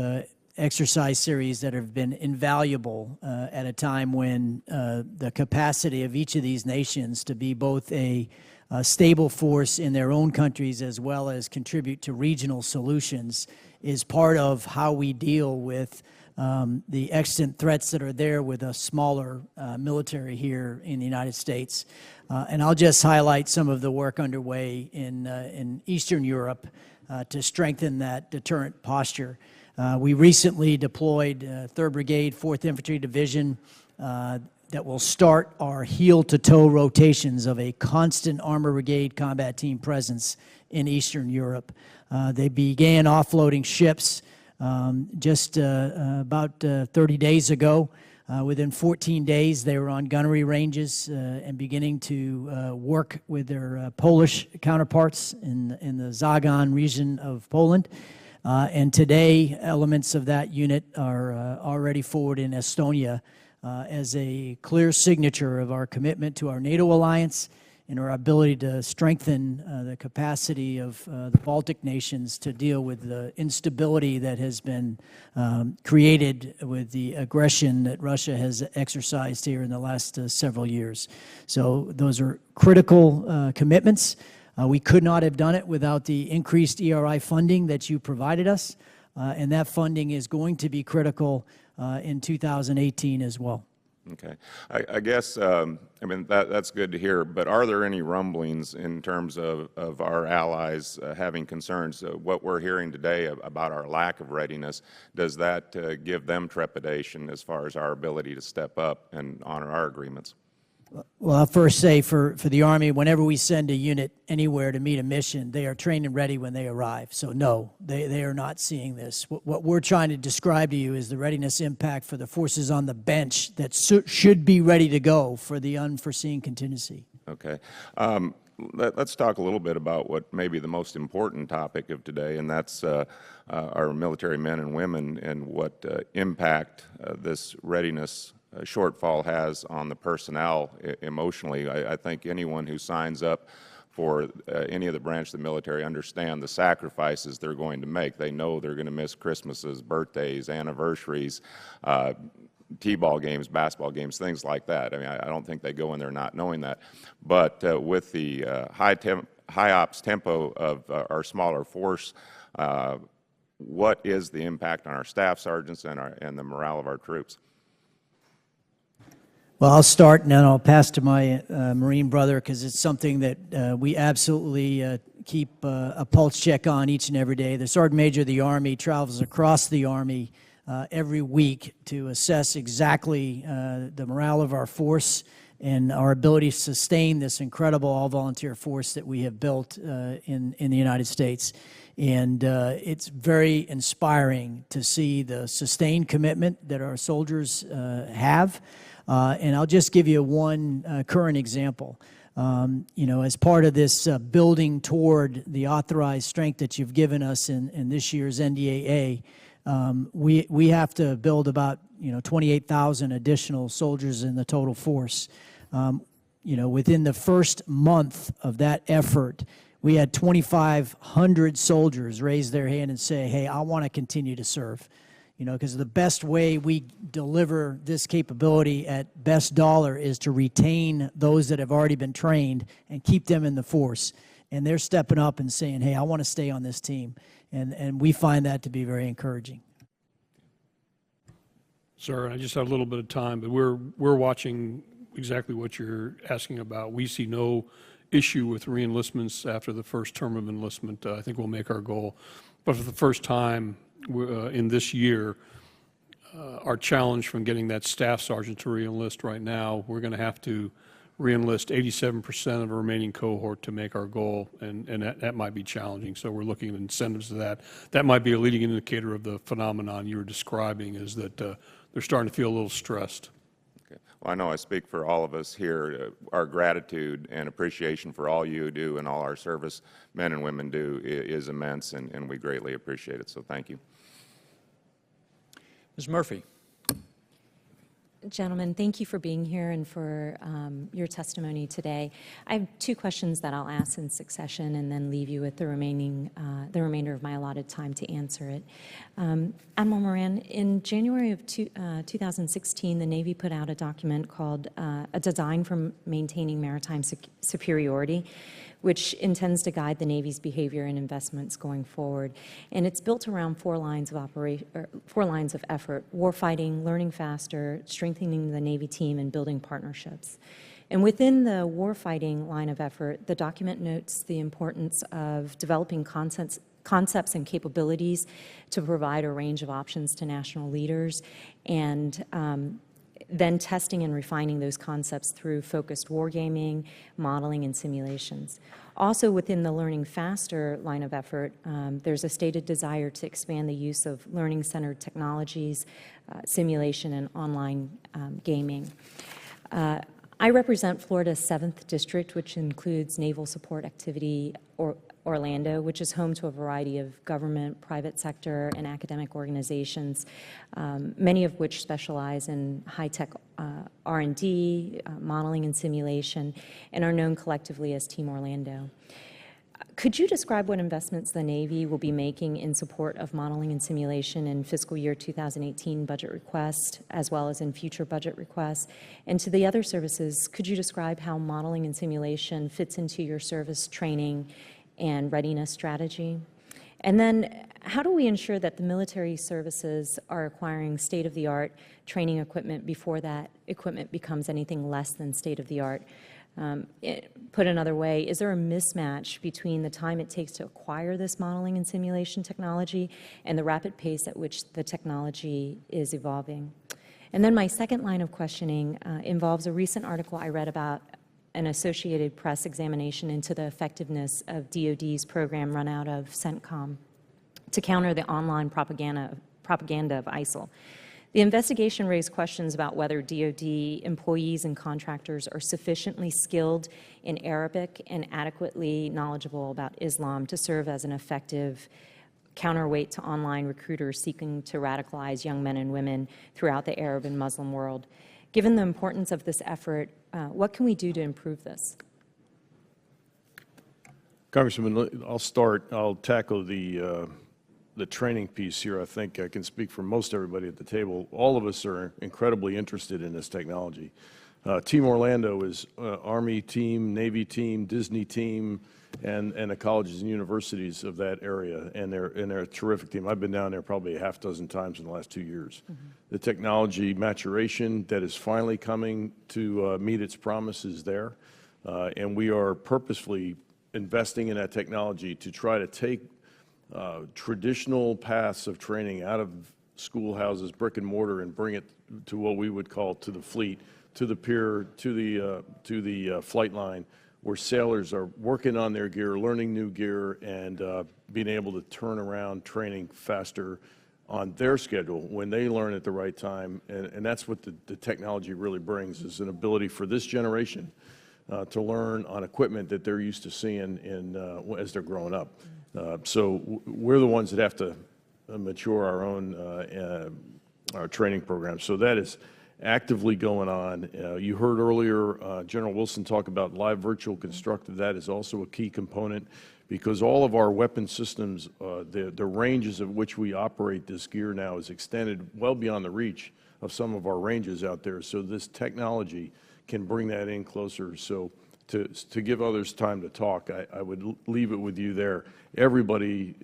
exercise series that have been invaluable at a time when the capacity of each of these nations to be both a stable force in their own countries as well as contribute to regional solutions is part of how we deal with the extant threats that are there with a smaller military here in the United States. And I'll just highlight some of the work underway in Eastern Europe to strengthen that deterrent posture. We recently deployed 3rd Brigade, 4th Infantry Division that will start our heel-to-toe rotations of a constant Armor Brigade combat team presence in Eastern Europe. They began offloading ships just about 30 days ago. Within 14 days, they were on gunnery ranges and beginning to work with their Polish counterparts in the Zagan region of Poland. And today, elements of that unit are already forward in Estonia as a clear signature of our commitment to our NATO alliance and our ability to strengthen the capacity of the Baltic nations to deal with the instability that has been created with the aggression that Russia has exercised here in the last several years. So those are critical commitments. We could not have done it without the increased ERI funding that you provided us, and that funding is going to be critical in 2018 as well. Okay. I guess, I mean, that's good to hear, but are there any rumblings in terms of our allies having concerns? What we're hearing today about our lack of readiness, does that give them trepidation as far as our ability to step up and honor our agreements? Well, I'll first say for the Army, whenever we send a unit anywhere to meet a mission, they are trained and ready when they arrive. So no, they are not seeing this. What we're trying to describe to you is the readiness impact for the forces on the bench that should be ready to go for the unforeseen contingency. Okay. Let's talk a little bit about what may be the most important topic of today, and that's our military men and women and what impact this readiness shortfall has on the personnel emotionally. I think anyone who signs up for any of the branch of the military understand the sacrifices they're going to make. They know they're going to miss Christmases, birthdays, anniversaries, T-ball games, basketball games, things like that. I mean, I don't think they go in there not knowing that. But with the high ops tempo of our smaller force, what is the impact on our staff sergeants and the morale of our troops? Well, I'll start and then I'll pass to my Marine brother because it's something that we absolutely keep a pulse check on each and every day. The Sergeant Major of the Army travels across the Army every week to assess exactly the morale of our force and our ability to sustain this incredible all-volunteer force that we have built in the United States. And it's very inspiring to see the sustained commitment that our soldiers have. And I'll just give you one current example. You know, as part of this building toward the authorized strength that you've given us in this year's NDAA, we have to build about 28,000 additional soldiers in the total force. You know, within the first month of that effort, we had 2,500 soldiers raise their hand and say, "Hey, I want to continue to serve." You know, because the best way we deliver this capability at best dollar is to retain those that have already been trained and keep them in the force. And they're stepping up and saying, "Hey, I want to stay on this team." And we find that to be very encouraging. Sir, I just have a little bit of time, but we're watching exactly what you're asking about. We see no issue with reenlistments after the first term of enlistment. I think we'll make our goal. But for the first time in this year, our challenge from getting that staff sergeant to reenlist right now, we're going to have to reenlist 87% of the remaining cohort to make our goal, and that might be challenging. So we're looking at incentives to that. That might be a leading indicator of the phenomenon you were describing, is that they're starting to feel a little stressed. Okay. Well, I know I speak for all of us here. Our gratitude and appreciation for all you do and all our service men and women do is immense, and we greatly appreciate it. So thank you. Ms. Murphy. Gentlemen, thank you for being here and for your testimony today. I have two questions that I'll ask in succession and then leave you with the remainder of my allotted time to answer it. Admiral Moran, in January of 2016, the Navy put out a document called A Design for Maintaining Maritime Superiority, which intends to guide the Navy's behavior and investments going forward. And it's built around four lines of effort: warfighting, learning faster, strengthening the Navy team, and building partnerships. And within the warfighting line of effort, the document notes the importance of developing concepts and capabilities to provide a range of options to national leaders, and then testing and refining those concepts through focused wargaming, modeling, and simulations. Also within the learning faster line of effort, there's a stated desire to expand the use of learning-centered technologies, simulation, and online gaming. I represent Florida's 7th District, which includes Naval Support Activity Orlando, which is home to a variety of government, private sector, and academic organizations, many of which specialize in high-tech R&D, modeling and simulation, and are known collectively as Team Orlando. Could you describe what investments the Navy will be making in support of modeling and simulation in fiscal year 2018 budget request, as well as in future budget requests? And to the other services, could you describe how modeling and simulation fits into your service training and readiness strategy? And then how do we ensure that the military services are acquiring state-of-the-art training equipment before that equipment becomes anything less than state-of-the-art? Put another way, is there a mismatch between the time it takes to acquire this modeling and simulation technology and the rapid pace at which the technology is evolving? And then my second line of questioning involves a recent article I read about an Associated Press examination into the effectiveness of DoD's program run out of CENTCOM to counter the online propaganda of ISIL. The investigation raised questions about whether DoD employees and contractors are sufficiently skilled in Arabic and adequately knowledgeable about Islam to serve as an effective counterweight to online recruiters seeking to radicalize young men and women throughout the Arab and Muslim world. Given the importance of this effort, what can we do to improve this? Congressman, I'll start. I'll tackle the training piece here. I think I can speak for most everybody at the table. All of us are incredibly interested in this technology. Team Orlando is Army team, Navy team, Disney team, and the colleges and universities of that area, and they're a terrific team. I've been down there probably a half dozen times in the last 2 years. Mm-hmm. The technology maturation that is finally coming to meet its promises there, and we are purposefully investing in that technology to try to take traditional paths of training out of schoolhouses, brick and mortar, and bring it to what we would call to the fleet, to the pier, to the flight line, where sailors are working on their gear, learning new gear, and being able to turn around training faster on their schedule when they learn at the right time. And that's what the technology really brings, is an ability for this generation to learn on equipment that they're used to seeing as they're growing up. So we're the ones that have to mature our own our training program. So that is actively going on. You heard earlier General Wilson talk about live virtual constructive. That is also a key component, because all of our weapon systems, the ranges of which we operate this gear now is extended well beyond the reach of some of our ranges out there. So this technology can bring that in closer. So to give others time to talk, I would leave it with you there. Everybody,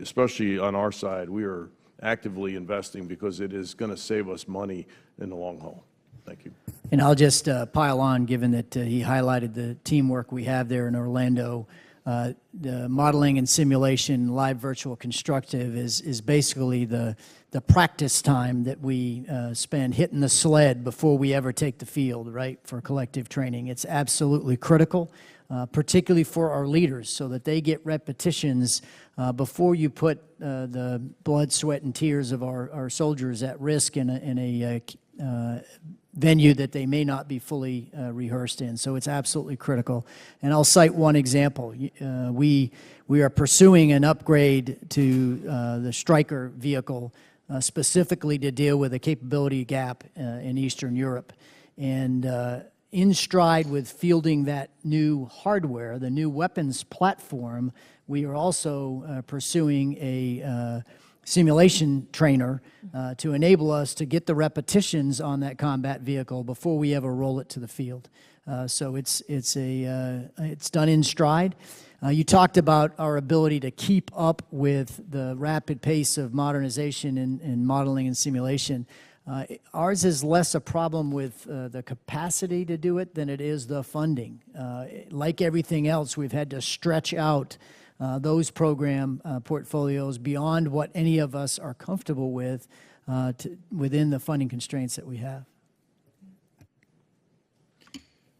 especially on our side, we are actively investing because it is going to save us money in the long haul. Thank you. And I'll just pile on, given that he highlighted the teamwork we have there in Orlando. The modeling and simulation live virtual constructive is basically the practice time that we spend hitting the sled before we ever take the field, right, for collective training. It's absolutely critical, particularly for our leaders, so that they get repetitions before you put the blood, sweat, and tears of our soldiers at risk in a venue that they may not be fully rehearsed in. So it's absolutely critical. And I'll cite one example. We are pursuing an upgrade to the Stryker vehicle specifically to deal with a capability gap in Eastern Europe. And in stride with fielding that new hardware, the new weapons platform, we are also pursuing a simulation trainer to enable us to get the repetitions on that combat vehicle before we ever roll it to the field. So it's done in stride. You talked about our ability to keep up with the rapid pace of modernization in modeling and simulation. Ours is less a problem with the capacity to do it than it is the funding. Like everything else, we've had to stretch out those program portfolios beyond what any of us are comfortable with within the funding constraints that we have.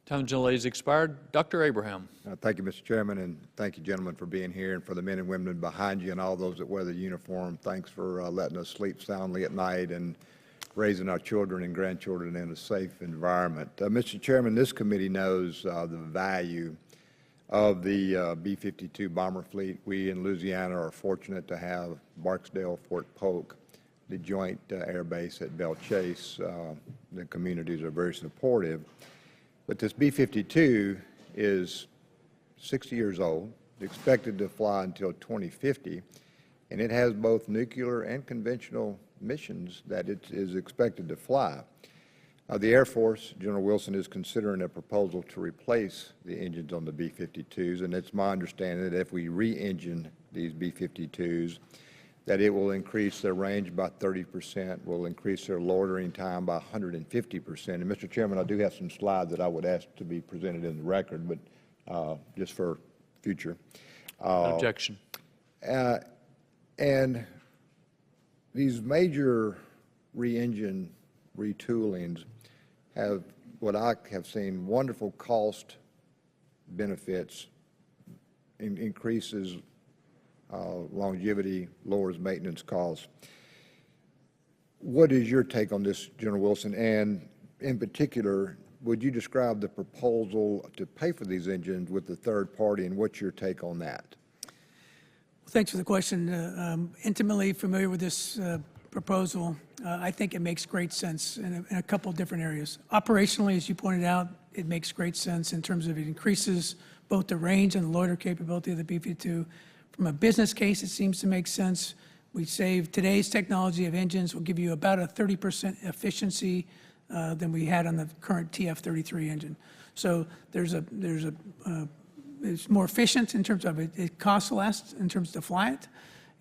Time delay has expired. Dr. Abraham. Thank you, Mr. Chairman, and thank you, gentlemen, for being here, and for the men and women behind you and all those that wear the uniform. Thanks for letting us sleep soundly at night and raising our children and grandchildren in a safe environment. Mr. Chairman, this committee knows the value of the B-52 bomber fleet. We in Louisiana are fortunate to have Barksdale, Fort Polk, the joint air base at Belle Chase. The communities are very supportive. But this B-52 is 60 years old, expected to fly until 2050, and it has both nuclear and conventional missions that it is expected to fly. The Air Force, General Wilson, is considering a proposal to replace the engines on the B-52s, and it's my understanding that if we re-engine these B-52s, that it will increase their range by 30%, will increase their loitering time by 150%. And, Mr. Chairman, I do have some slides that I would ask to be presented in the record, but just for future. Objection. And these major re-engine retoolings have, what I have seen, wonderful cost benefits, increases longevity, lowers maintenance costs. What is your take on this, General Wilson? And in particular, would you describe the proposal to pay for these engines with the third party, and what's your take on that? Well, thanks for the question. I'm intimately familiar with this proposal. I think it makes great sense in a couple of different areas. Operationally, as you pointed out, it makes great sense in terms of it increases both the range and the loiter capability of the B-52. From a business case, it seems to make sense. We save today's technology of engines will give you about a 30% efficiency than we had on the current TF-33 engine. So it's more efficient in terms of it costs less in terms to fly it.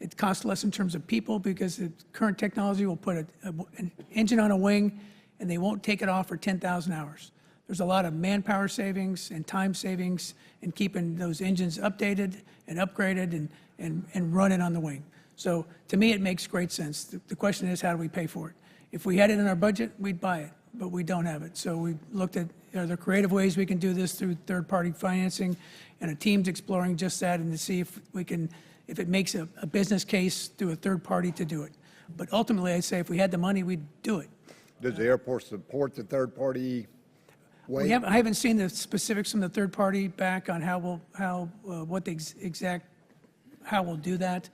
It costs less in terms of people because the current technology will put an engine on a wing and they won't take it off for 10,000 hours. There's a lot of manpower savings and time savings in keeping those engines updated and upgraded and running on the wing. So to me, it makes great sense. The question is, how do we pay for it? If we had it in our budget, we'd buy it, but we don't have it. So we looked at, are there creative ways we can do this through third-party financing, and a team's exploring just that and to see if we can, if it makes a business case through a third party to do it. But ultimately, I'd say if we had the money, we'd do it. Does the airport support the third party way? I haven't seen the specifics from the third party back on how we'll do that.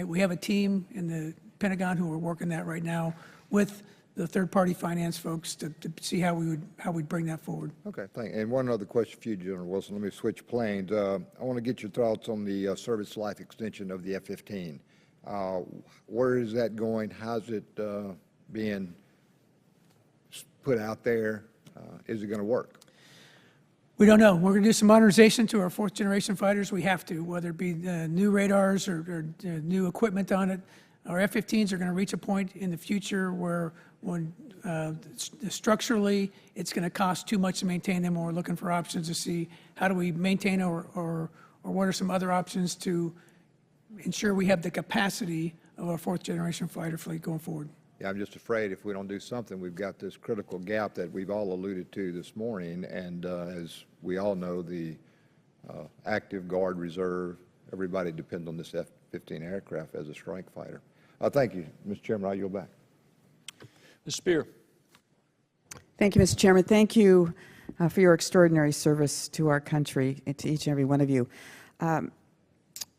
We have a team in the Pentagon who are working that right now with the third-party finance folks to see how we'd bring that forward. Okay, thank you. And one other question for you, General Wilson. Let me switch planes. I want to get your thoughts on the service life extension of the F-15. Where is that going? How's it being put out there? Is it going to work? We don't know. We're going to do some modernization to our fourth-generation fighters. We have to, whether it be new radars or new equipment on it. Our F-15s are going to reach a point in the future where Structurally, it's going to cost too much to maintain them, and we're looking for options to see how do we maintain or what are some other options to ensure we have the capacity of our fourth-generation fighter fleet going forward. Yeah, I'm just afraid if we don't do something, we've got this critical gap that we've all alluded to this morning, and as we all know, the active guard reserve, everybody depends on this F-15 aircraft as a strike fighter. Thank you, Mr. Chairman. I yield back. Ms. Spear. Thank you, Mr. Chairman. Thank you for your extraordinary service to our country and to each and every one of you.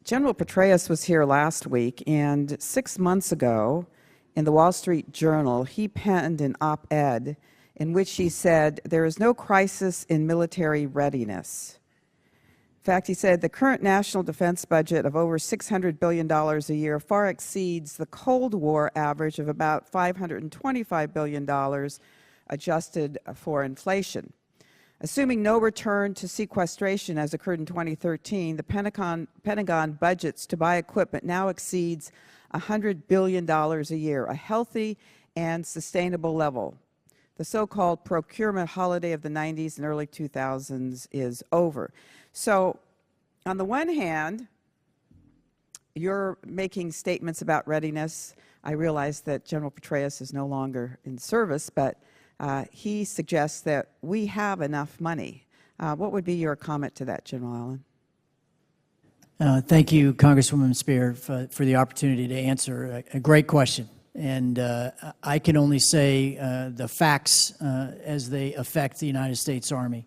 General Petraeus was here last week, and 6 months ago in the Wall Street Journal, he penned an op-ed in which he said, "There is no crisis in military readiness." In fact, he said, "The current national defense budget of over $600 billion a year far exceeds the Cold War average of about $525 billion adjusted for inflation. Assuming no return to sequestration as occurred in 2013, the Pentagon budgets to buy equipment now exceeds $100 billion a year, a healthy and sustainable level. The so-called procurement holiday of the 90s and early 2000s is over." So, on the one hand, you're making statements about readiness. I realize that General Petraeus is no longer in service, but he suggests that we have enough money. What would be your comment to that, General Allen? Thank you, Congresswoman Spear, for the opportunity to answer a great question. And I can only say the facts as they affect the United States Army.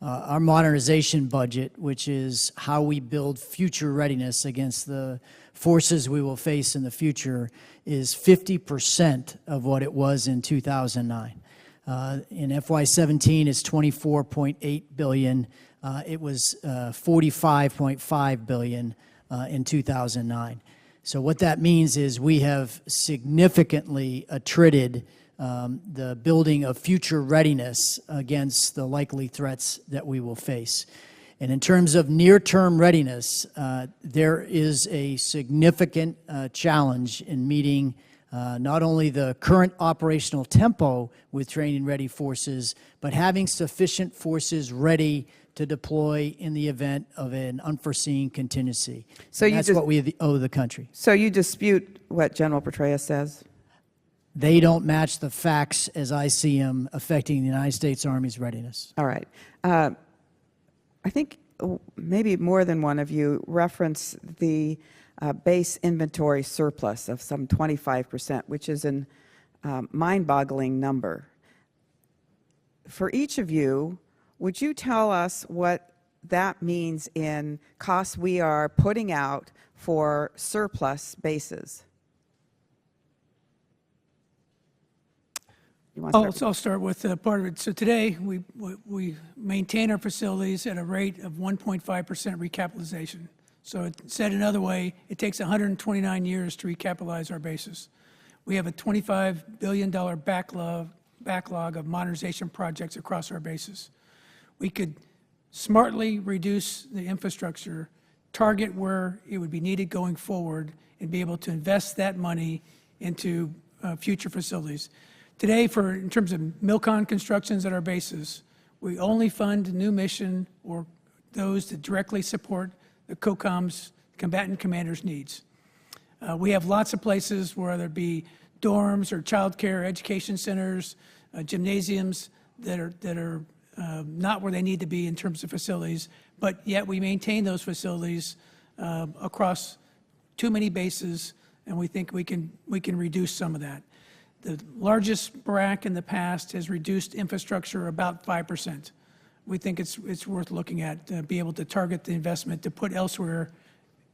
Our modernization budget, which is how we build future readiness against the forces we will face in the future, is 50% of what it was in 2009. In FY17, it's $24.8 billion. It was $45.5 billion in 2009. So what that means is we have significantly attrited the building of future readiness against the likely threats that we will face. And in terms of near-term readiness, there is a significant challenge in meeting not only the current operational tempo with training-ready forces, but having sufficient forces ready to deploy in the event of an unforeseen contingency. So that's what we owe the country. So you dispute what General Petraeus says? They don't match the facts as I see them affecting the United States Army's readiness. All right. I think maybe more than one of you referenced the base inventory surplus of some 25%, which is a mind-boggling number. For each of you, would you tell us what that means in costs we are putting out for surplus bases? I'll start with part of it. So today, we maintain our facilities at a rate of 1.5% recapitalization. So said another way, it takes 129 years to recapitalize our bases. We have a $25 billion backlog of modernization projects across our bases. We could smartly reduce the infrastructure, target where it would be needed going forward, and be able to invest that money into future facilities. Today, in terms of MILCON constructions at our bases, we only fund new mission or those that directly support the COCOM's combatant commanders' needs. We have lots of places, whether it be dorms or child care, education centers, gymnasiums that are not where they need to be in terms of facilities, but yet we maintain those facilities across too many bases, and we think we can reduce some of that. The largest BRAC in the past has reduced infrastructure about 5%. We think it's worth looking at to be able to target the investment to put elsewhere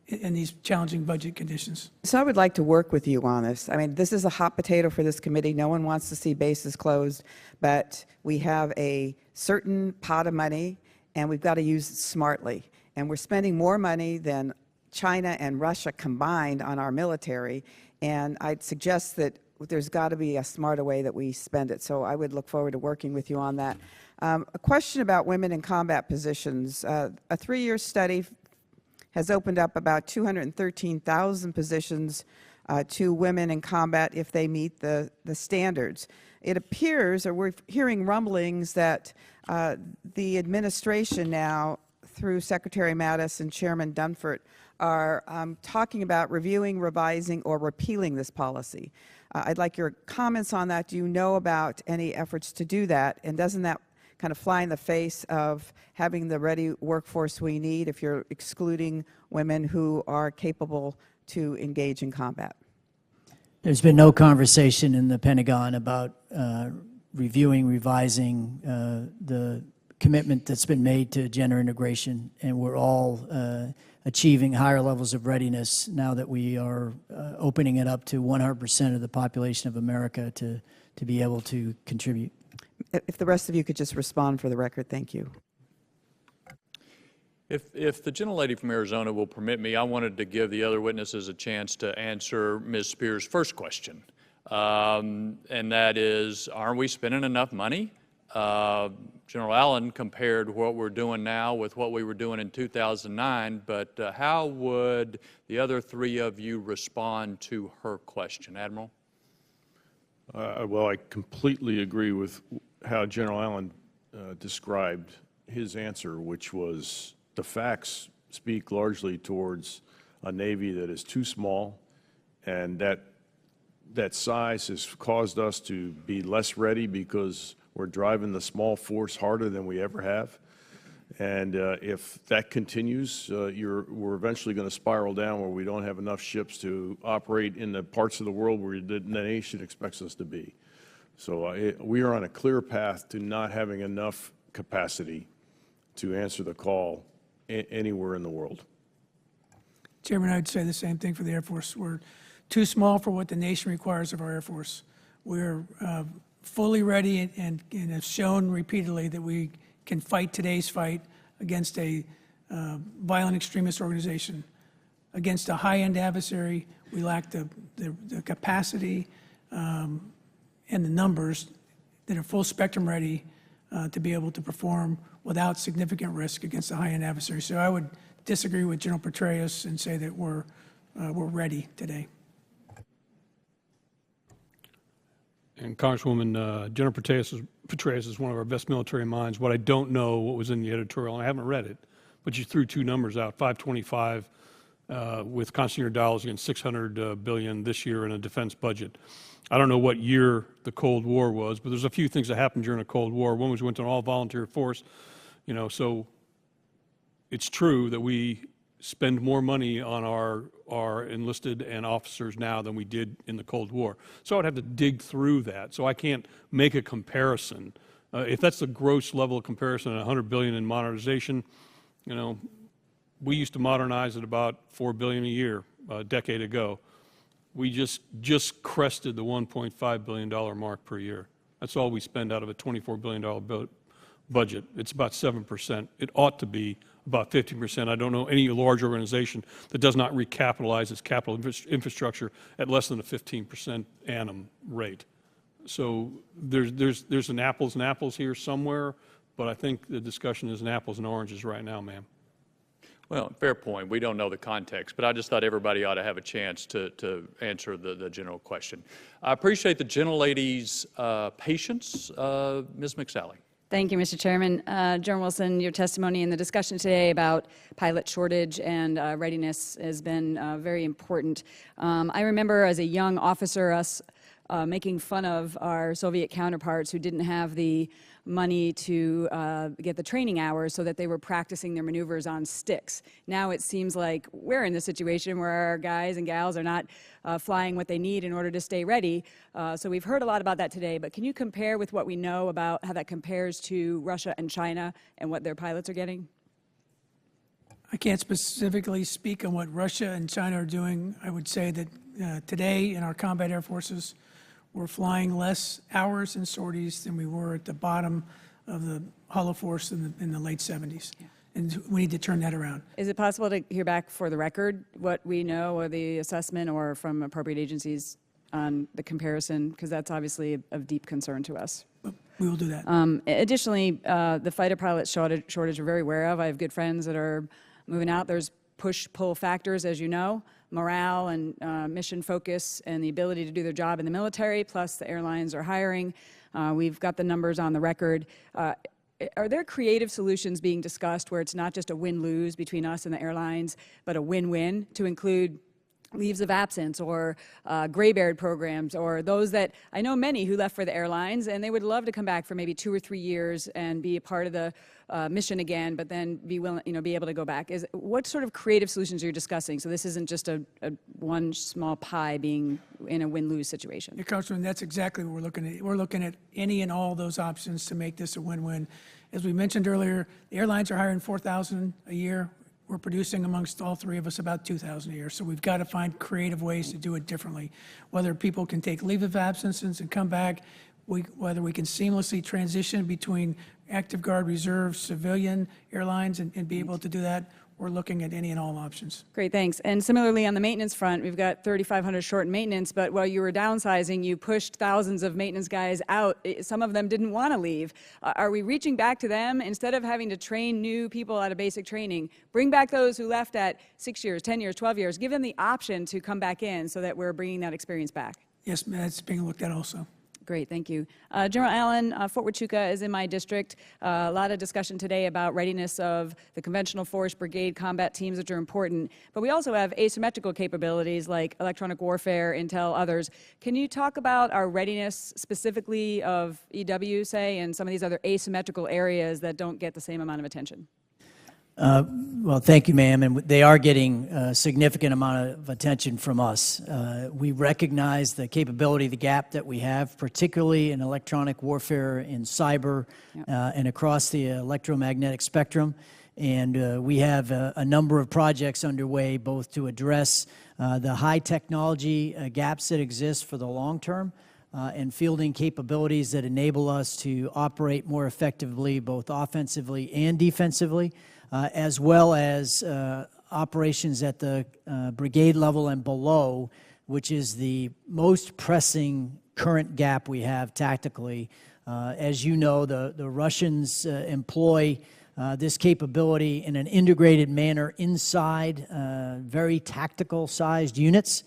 in these challenging budget conditions. So I would like to work with you on this. I mean, this is a hot potato for this committee. No one wants to see bases closed, but we have a certain pot of money, and we've got to use it smartly. And we're spending more money than China and Russia combined on our military, and I'd suggest that there's got to be a smarter way that we spend it. So I would look forward to working with you on that. A question about women in combat positions. A 3-year study has opened up about 213,000 positions to women in combat if they meet the standards. It appears, or we're hearing rumblings, that the administration now, through Secretary Mattis and Chairman Dunford, are talking about reviewing, revising, or repealing this policy. I'd like your comments on that. Do you know about any efforts to do that? And doesn't that kind of fly in the face of having the ready workforce we need if you're excluding women who are capable to engage in combat? There's been no conversation in the Pentagon about reviewing, revising the commitment that's been made to gender integration, and we're all achieving higher levels of readiness now that we are opening it up to 100% of the population of America to be able to contribute. If the rest of you could just respond for the record, thank you. If the gentlelady from Arizona will permit me, I wanted to give the other witnesses a chance to answer Ms. Spears' first question, and that is, aren't we spending enough money? General Allen compared what we're doing now with what we were doing in 2009, but how would the other three of you respond to her question, Admiral? Well, I completely agree with how General Allen described his answer, which was the facts speak largely towards a Navy that is too small, and that size has caused us to be less ready because we're driving the small force harder than we ever have. And if that continues, we're eventually going to spiral down where we don't have enough ships to operate in the parts of the world where the nation expects us to be. So we are on a clear path to not having enough capacity to answer the call anywhere in the world. Chairman, I'd say the same thing for the Air Force. We're too small for what the nation requires of our Air Force. We're fully ready and have shown repeatedly that we can fight today's fight against a violent extremist organization. Against a high-end adversary, we lack the capacity and the numbers that are full spectrum ready to be able to perform without significant risk against a high-end adversary. So I would disagree with General Petraeus and say that we're ready today. And Congresswoman, General Petraeus is one of our best military minds. What I don't know what was in the editorial, and I haven't read it, but you threw two numbers out, 525 with constant year dollars against 600 billion this year in a defense budget. I don't know what year the Cold War was, but there's a few things that happened during the Cold War. One was we went to an all-volunteer force, so it's true that we spend more money on our enlisted and officers now than we did in the Cold War. So I would have to dig through that. So I can't make a comparison. If that's the gross level of comparison, $100 billion in modernization, we used to modernize at about $4 billion a year a decade ago. We just crested the $1.5 billion mark per year. That's all we spend out of a $24 billion budget. It's about 7%. It ought to be about 15%. I don't know any large organization that does not recapitalize its capital infrastructure at less than a 15% annum rate. So there's an apples and apples here somewhere, but I think the discussion is an apples and oranges right now, ma'am. Well, fair point. We don't know the context, but I just thought everybody ought to have a chance to answer the general question. I appreciate the gentlelady's patience. Ms. McSally. Thank you, Mr. Chairman. General Wilson, your testimony and the discussion today about pilot shortage and readiness has been very important. I remember as a young officer us making fun of our Soviet counterparts who didn't have the money to get the training hours so that they were practicing their maneuvers on sticks. Now it seems like we're in the situation where our guys and gals are not flying what they need in order to stay ready. So we've heard a lot about that today, but can you compare with what we know about how that compares to Russia and China and what their pilots are getting? I can't specifically speak on what Russia and China are doing. I would say that today in our combat air forces, we're flying less hours and sorties than we were at the bottom of the Hollow Force in the late 70s. Yeah. And we need to turn that around. Is it possible to hear back for the record what we know or the assessment or from appropriate agencies on the comparison? Because that's obviously of deep concern to us. We will do that. Additionally, the fighter pilot shortage we're very aware of. I have good friends that are moving out. There's push-pull factors, as you know. morale and mission focus and the ability to do their job in the military, plus the airlines are hiring. We've got the numbers on the record. Are there creative solutions being discussed where it's not just a win-lose between us and the airlines, but a win-win to include leaves of absence or gray-beard programs, or those that I know many who left for the airlines and they would love to come back for maybe 2 or 3 years and be a part of the mission again, but then be willing, be able to go back. What sort of creative solutions are you discussing? So this isn't just a one small pie being in a win-lose situation. Yeah, Congressman, that's exactly what we're looking at. We're looking at any and all those options to make this a win-win. As we mentioned earlier, the airlines are hiring 4,000 a year. We're producing amongst all three of us about 2,000 a year. So we've got to find creative ways to do it differently. Whether people can take leave of absences and come back, whether we can seamlessly transition between active guard, reserve, civilian airlines and be able to do that, we're looking at any and all options. Great, thanks. And similarly, on the maintenance front, we've got 3,500 short in maintenance, but while you were downsizing, you pushed thousands of maintenance guys out. Some of them didn't want to leave. Are we reaching back to them? Instead of having to train new people out of basic training, bring back those who left at 6 years, 10 years, 12 years. Give them the option to come back in so that we're bringing that experience back. Yes, that's being looked at also. Great, thank you. General Allen, Fort Huachuca is in my district. A lot of discussion today about readiness of the conventional force, brigade, combat teams, which are important. But we also have asymmetrical capabilities like electronic warfare, intel, others. Can you talk about our readiness specifically of EW, say, and some of these other asymmetrical areas that don't get the same amount of attention? Well, thank you, ma'am, and they are getting a significant amount of attention from us. We recognize the capability, the gap that we have, particularly in electronic warfare, in cyber, and across the electromagnetic spectrum. And we have a number of projects underway, both to address the high technology gaps that exist for the long term, and fielding capabilities that enable us to operate more effectively, both offensively and defensively, as well as operations at the brigade level and below, which is the most pressing current gap we have tactically. As you know, the Russians employ this capability in an integrated manner inside very tactical-sized units.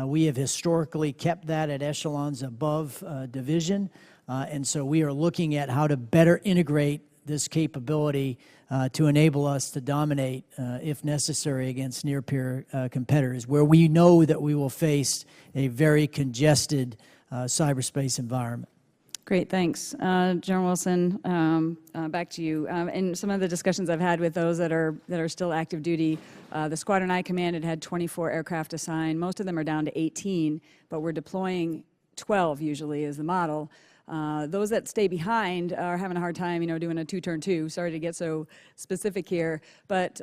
We have historically kept that at echelons above division, and so we are looking at how to better integrate this capability to enable us to dominate, if necessary, against near-peer competitors, where we know that we will face a very congested cyberspace environment. Great, thanks. General Wilson, back to you. In some of the discussions I've had with those that are still active duty, the squadron I commanded had 24 aircraft assigned. Most of them are down to 18, but we're deploying 12 usually is the model. Those that stay behind are having a hard time, doing a two-turn two. Sorry to get so specific here, but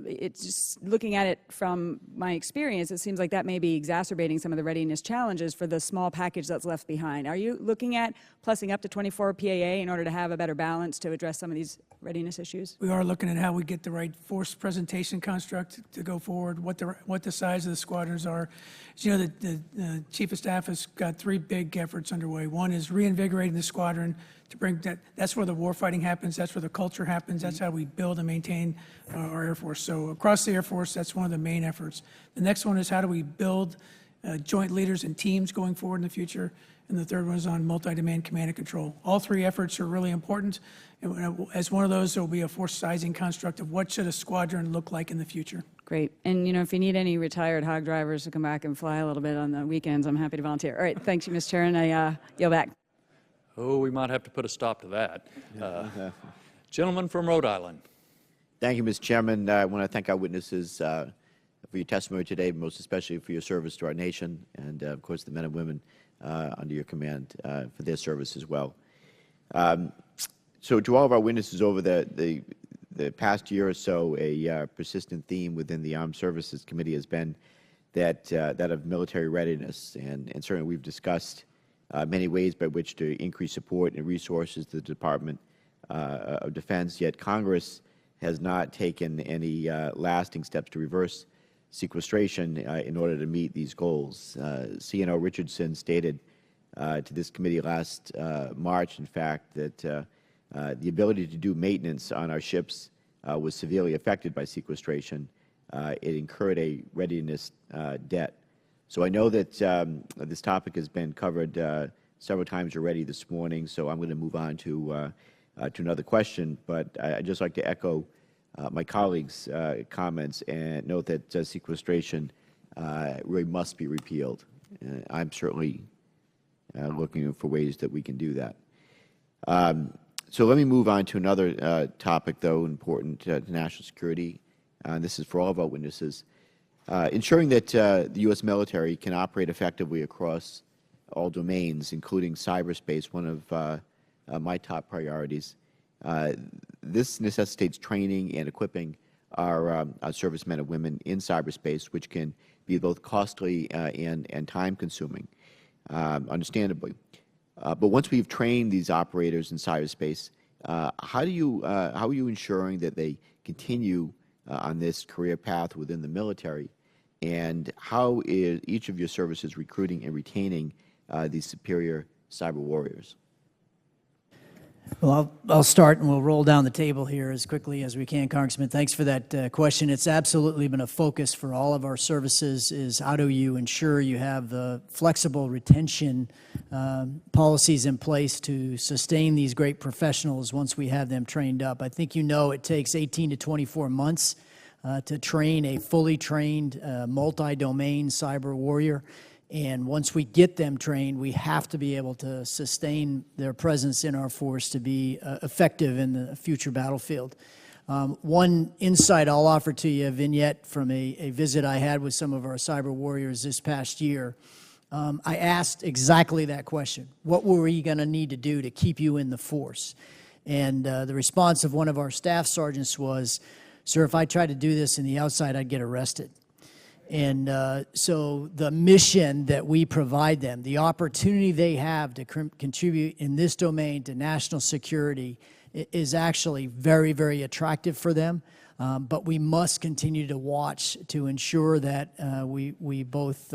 it's just looking at it from my experience, it seems like that may be exacerbating some of the readiness challenges for the small package that's left behind. Are you looking at plussing up to 24 PAA in order to have a better balance to address some of these readiness issues? We are looking at how we get the right force presentation construct to go forward, what the size of the squadrons are. As you know, the Chief of Staff has got 3 big efforts underway. One is reinvigorating the squadron to bring that's where the warfighting happens, that's where the culture happens, that's how we build and maintain our Air Force. So across the Air Force, that's one of the main efforts. The next one is how do we build joint leaders and teams going forward in the future. And the third one is on multi-domain command and control. All 3 efforts are really important. And as one of those, there will be a force sizing construct of what should a squadron look like in the future. Great. And, if you need any retired hog drivers to come back and fly a little bit on the weekends, I'm happy to volunteer. All right. Thanks, Mr. Chair, and I yield back. Oh, we might have to put a stop to that. Gentleman from Rhode Island. Thank you, Mr. Chairman. I want to thank our witnesses for your testimony today, most especially for your service to our nation and, of course, the men and women under your command for their service as well. So to all of our witnesses over the past year or so, a persistent theme within the Armed Services Committee has been that of military readiness, and certainly we've discussed many ways by which to increase support and resources to the Department of Defense, yet Congress has not taken any lasting steps to reverse sequestration in order to meet these goals. CNO Richardson stated to this committee last March, in fact, that the ability to do maintenance on our ships was severely affected by sequestration, it incurred a readiness debt. So I know that this topic has been covered several times already this morning, so I'm going to move on to another question. But I'd just like to echo my colleagues' comments and note that sequestration really must be repealed. I'm certainly looking for ways that we can do that. So let me move on to another topic, though, important to national security. This is for all of our witnesses. Ensuring that the U.S. military can operate effectively across all domains, including cyberspace, one of my top priorities. This necessitates training and equipping our servicemen and women in cyberspace, which can be both costly and time-consuming, understandably. But once we've trained these operators in cyberspace, how are you ensuring that they continue on this career path within the military, and how is each of your services recruiting and retaining these superior cyber warriors? Well, I'll start, and we'll roll down the table here as quickly as we can, Congressman. Thanks for that question. It's absolutely been a focus for all of our services, is how do you ensure you have the flexible retention policies in place to sustain these great professionals once we have them trained up. I think it takes 18 to 24 months to train a fully trained multi-domain cyber warrior. And once we get them trained, we have to be able to sustain their presence in our force to be effective in the future battlefield. One insight I'll offer to you, a vignette from a visit I had with some of our cyber warriors this past year. I asked exactly that question. What were we going to need to do to keep you in the force? And the response of one of our staff sergeants was, "Sir, if I tried to do this in the outside, I'd get arrested." And so the mission that we provide them, the opportunity they have to contribute in this domain to national security is actually very, very attractive for them. But we must continue to watch to ensure that we both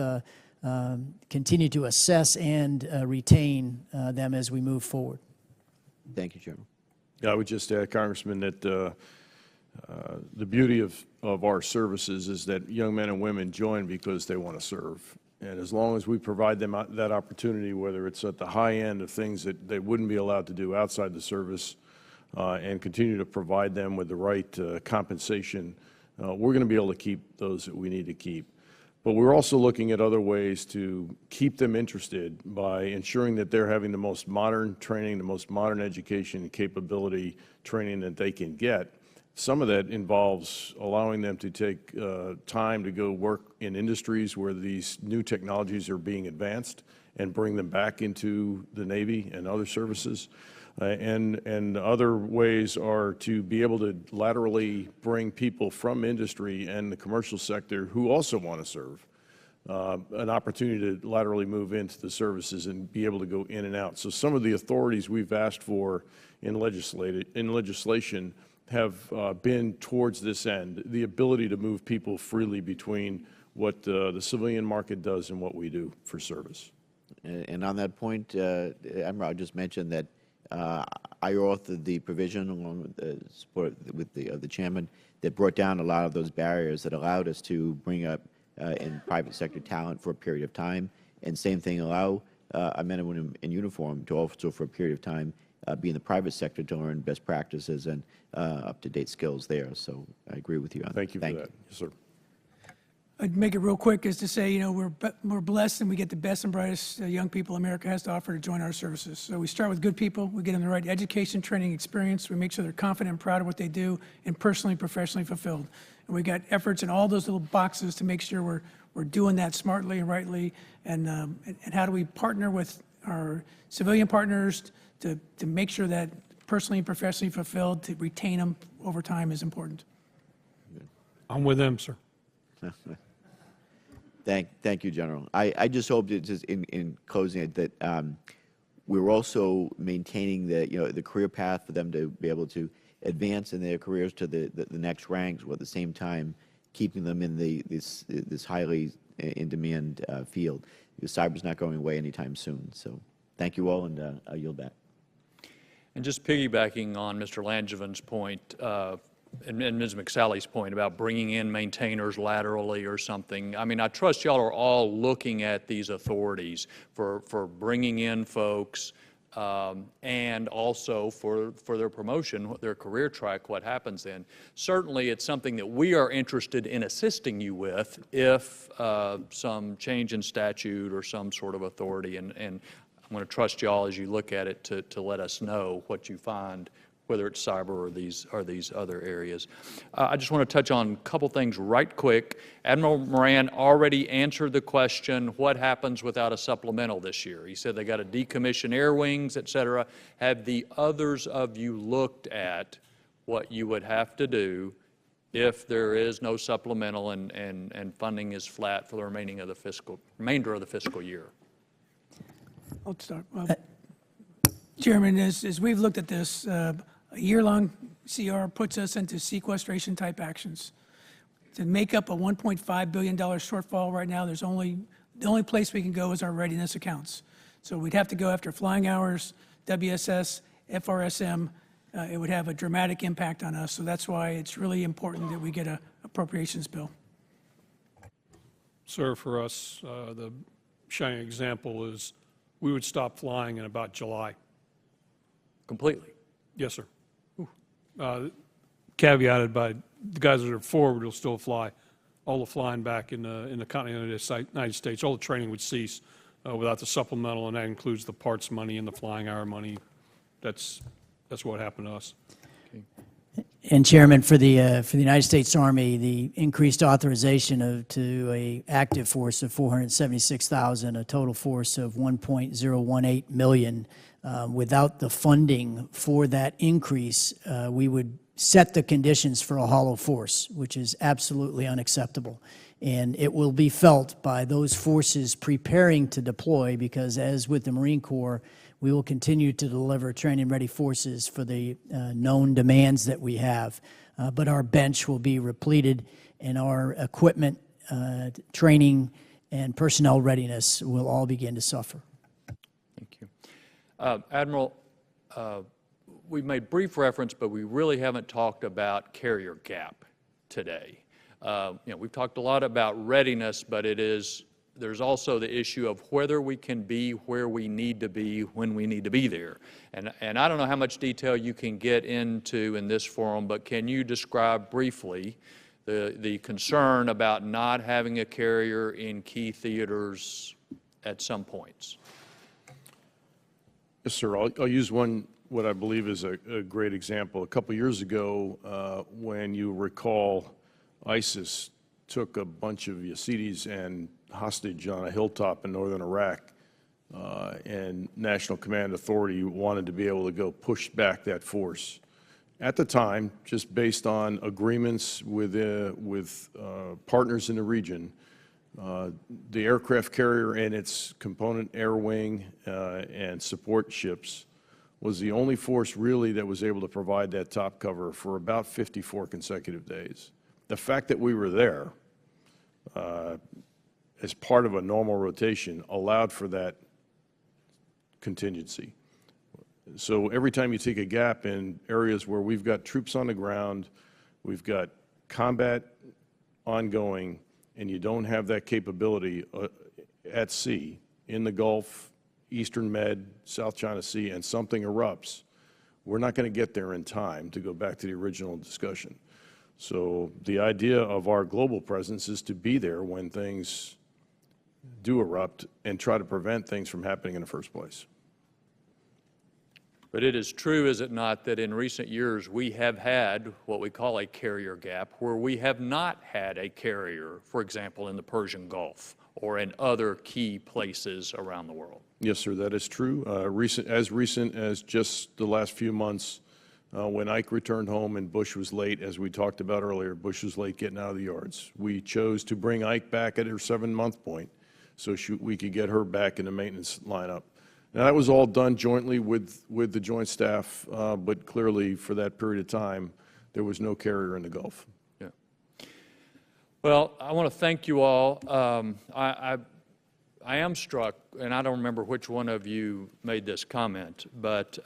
continue to assess and retain them as we move forward. Thank you, General. Yeah, I would just add, Congressman, that the beauty of our services is that young men and women join because they want to serve. And as long as we provide them that opportunity, whether it's at the high end of things that they wouldn't be allowed to do outside the service, and continue to provide them with the right compensation, we're going to be able to keep those that we need to keep. But we're also looking at other ways to keep them interested by ensuring that they're having the most modern training, the most modern education and capability training that they can get. Some of that involves allowing them to take time to go work in industries where these new technologies are being advanced and bring them back into the Navy and other services. And other ways are to be able to laterally bring people from industry and the commercial sector who also want to serve, an opportunity to laterally move into the services and be able to go in and out. So some of the authorities we've asked for in legislation have been towards this end, the ability to move people freely between what the civilian market does and what we do for service. And on that point, Admiral, I just mentioned that I authored the provision along with the support with the chairman that brought down a lot of those barriers that allowed us to bring up in private sector talent for a period of time, and same thing, allow our men and women in uniform to also for a period of time be in the private sector to learn best practices and up-to-date skills there. So I agree with you on that. Thank you for that. Yes, sir. I'd make it real quick is to say, we're blessed and we get the best and brightest young people America has to offer to join our services. So we start with good people. We get them the right education, training, experience. We make sure they're confident and proud of what they do and personally, professionally fulfilled. And we got efforts in all those little boxes to make sure we're doing that smartly and rightly. And how do we partner with our civilian partners to make sure that personally and professionally fulfilled, to retain them over time is important. I'm with them, sir. Thank you, General. I just hope that just in closing that we're also maintaining the career path for them to be able to advance in their careers to the next ranks, while at the same time keeping them in this highly in-demand field. Because cyber's not going away anytime soon. So thank you all, and I'll yield back. And just piggybacking on Mr. Langevin's point, and Ms. McSally's point about bringing in maintainers laterally or something. I mean, I trust y'all are all looking at these authorities for bringing in folks and also for their promotion, their career track, what happens then. Certainly, it's something that we are interested in assisting you with if some change in statute or some sort of authority, and I'm going to trust y'all as you look at it to let us know what you find, whether it's cyber or these other areas. I just want to touch on a couple things right quick. Admiral Moran already answered the question, what happens without a supplemental this year? He said they got to decommission air wings, et cetera. Have the others of you looked at what you would have to do if there is no supplemental and funding is flat for the remainder of the fiscal year? I'll start. Chairman, as we've looked at this, a year-long CR puts us into sequestration-type actions. To make up a $1.5 billion shortfall right now, the only place we can go is our readiness accounts. So we'd have to go after flying hours, WSS, FRSM. It would have a dramatic impact on us. So that's why it's really important that we get an appropriations bill. Sir, for us, the shining example is we would stop flying in about July. Completely? Yes, sir. Caveated by the guys that are forward will still fly. All the flying back in the continental United States, all the training would cease without the supplemental, and that includes the parts money and the flying hour money. That's what happened to us. Okay. And Chairman, for the United States Army, the increased authorization to a active force of 476,000, a total force of 1.018 million. Without the funding for that increase, we would set the conditions for a hollow force, which is absolutely unacceptable. And it will be felt by those forces preparing to deploy, because as with the Marine Corps, we will continue to deliver training-ready forces for the known demands that we have. But our bench will be repleted, and our equipment, training, and personnel readiness will all begin to suffer. Thank you. Admiral, we've made brief reference, but we really haven't talked about carrier gap today. We've talked a lot about readiness, but there's also the issue of whether we can be where we need to be when we need to be there. And I don't know how much detail you can get into in this forum, but can you describe briefly the concern about not having a carrier in key theaters at some points? Yes, sir. I'll use what I believe is a great example. A couple years ago, when you recall, ISIS took a bunch of Yazidis and hostage on a hilltop in northern Iraq, and National Command Authority wanted to be able to go push back that force. At the time, just based on agreements with partners in the region, the aircraft carrier and its component air wing and support ships was the only force really that was able to provide that top cover for about 54 consecutive days. The fact that we were there as part of a normal rotation allowed for that contingency. So every time you take a gap in areas where we've got troops on the ground, we've got combat ongoing, and you don't have that capability at sea, in the Gulf, Eastern Med, South China Sea, and something erupts, we're not going to get there in time, to go back to the original discussion. So the idea of our global presence is to be there when things do erupt and try to prevent things from happening in the first place. But it is true, is it not, that in recent years we have had what we call a carrier gap, where we have not had a carrier, for example, in the Persian Gulf or in other key places around the world? Yes, sir, that is true. As recent as just the last few months, when Ike returned home and Bush was late, as we talked about earlier, Bush was late getting out of the yards. We chose to bring Ike back at her 7-month point so we could get her back in the maintenance lineup. Now, that was all done jointly with the Joint Staff, but clearly for that period of time, there was no carrier in the Gulf. Yeah. Well, I want to thank you all. I am struck, and I don't remember which one of you made this comment, but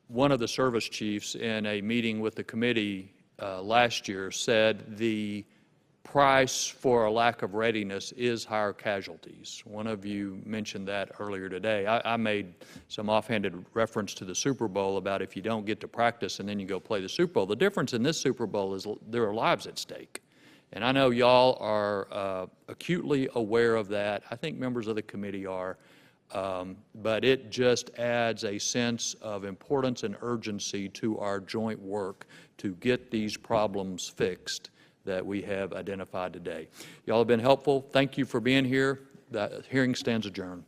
one of the service chiefs in a meeting with the committee last year said the price for a lack of readiness is higher casualties. One of you mentioned that earlier today. I made some offhanded reference to the Super Bowl about if you don't get to practice and then you go play the Super Bowl. The difference in this Super Bowl is there are lives at stake. And I know y'all are acutely aware of that. I think members of the committee are. But it just adds a sense of importance and urgency to our joint work to get these problems fixed that we have identified today. Y'all have been helpful. Thank you for being here. The hearing stands adjourned.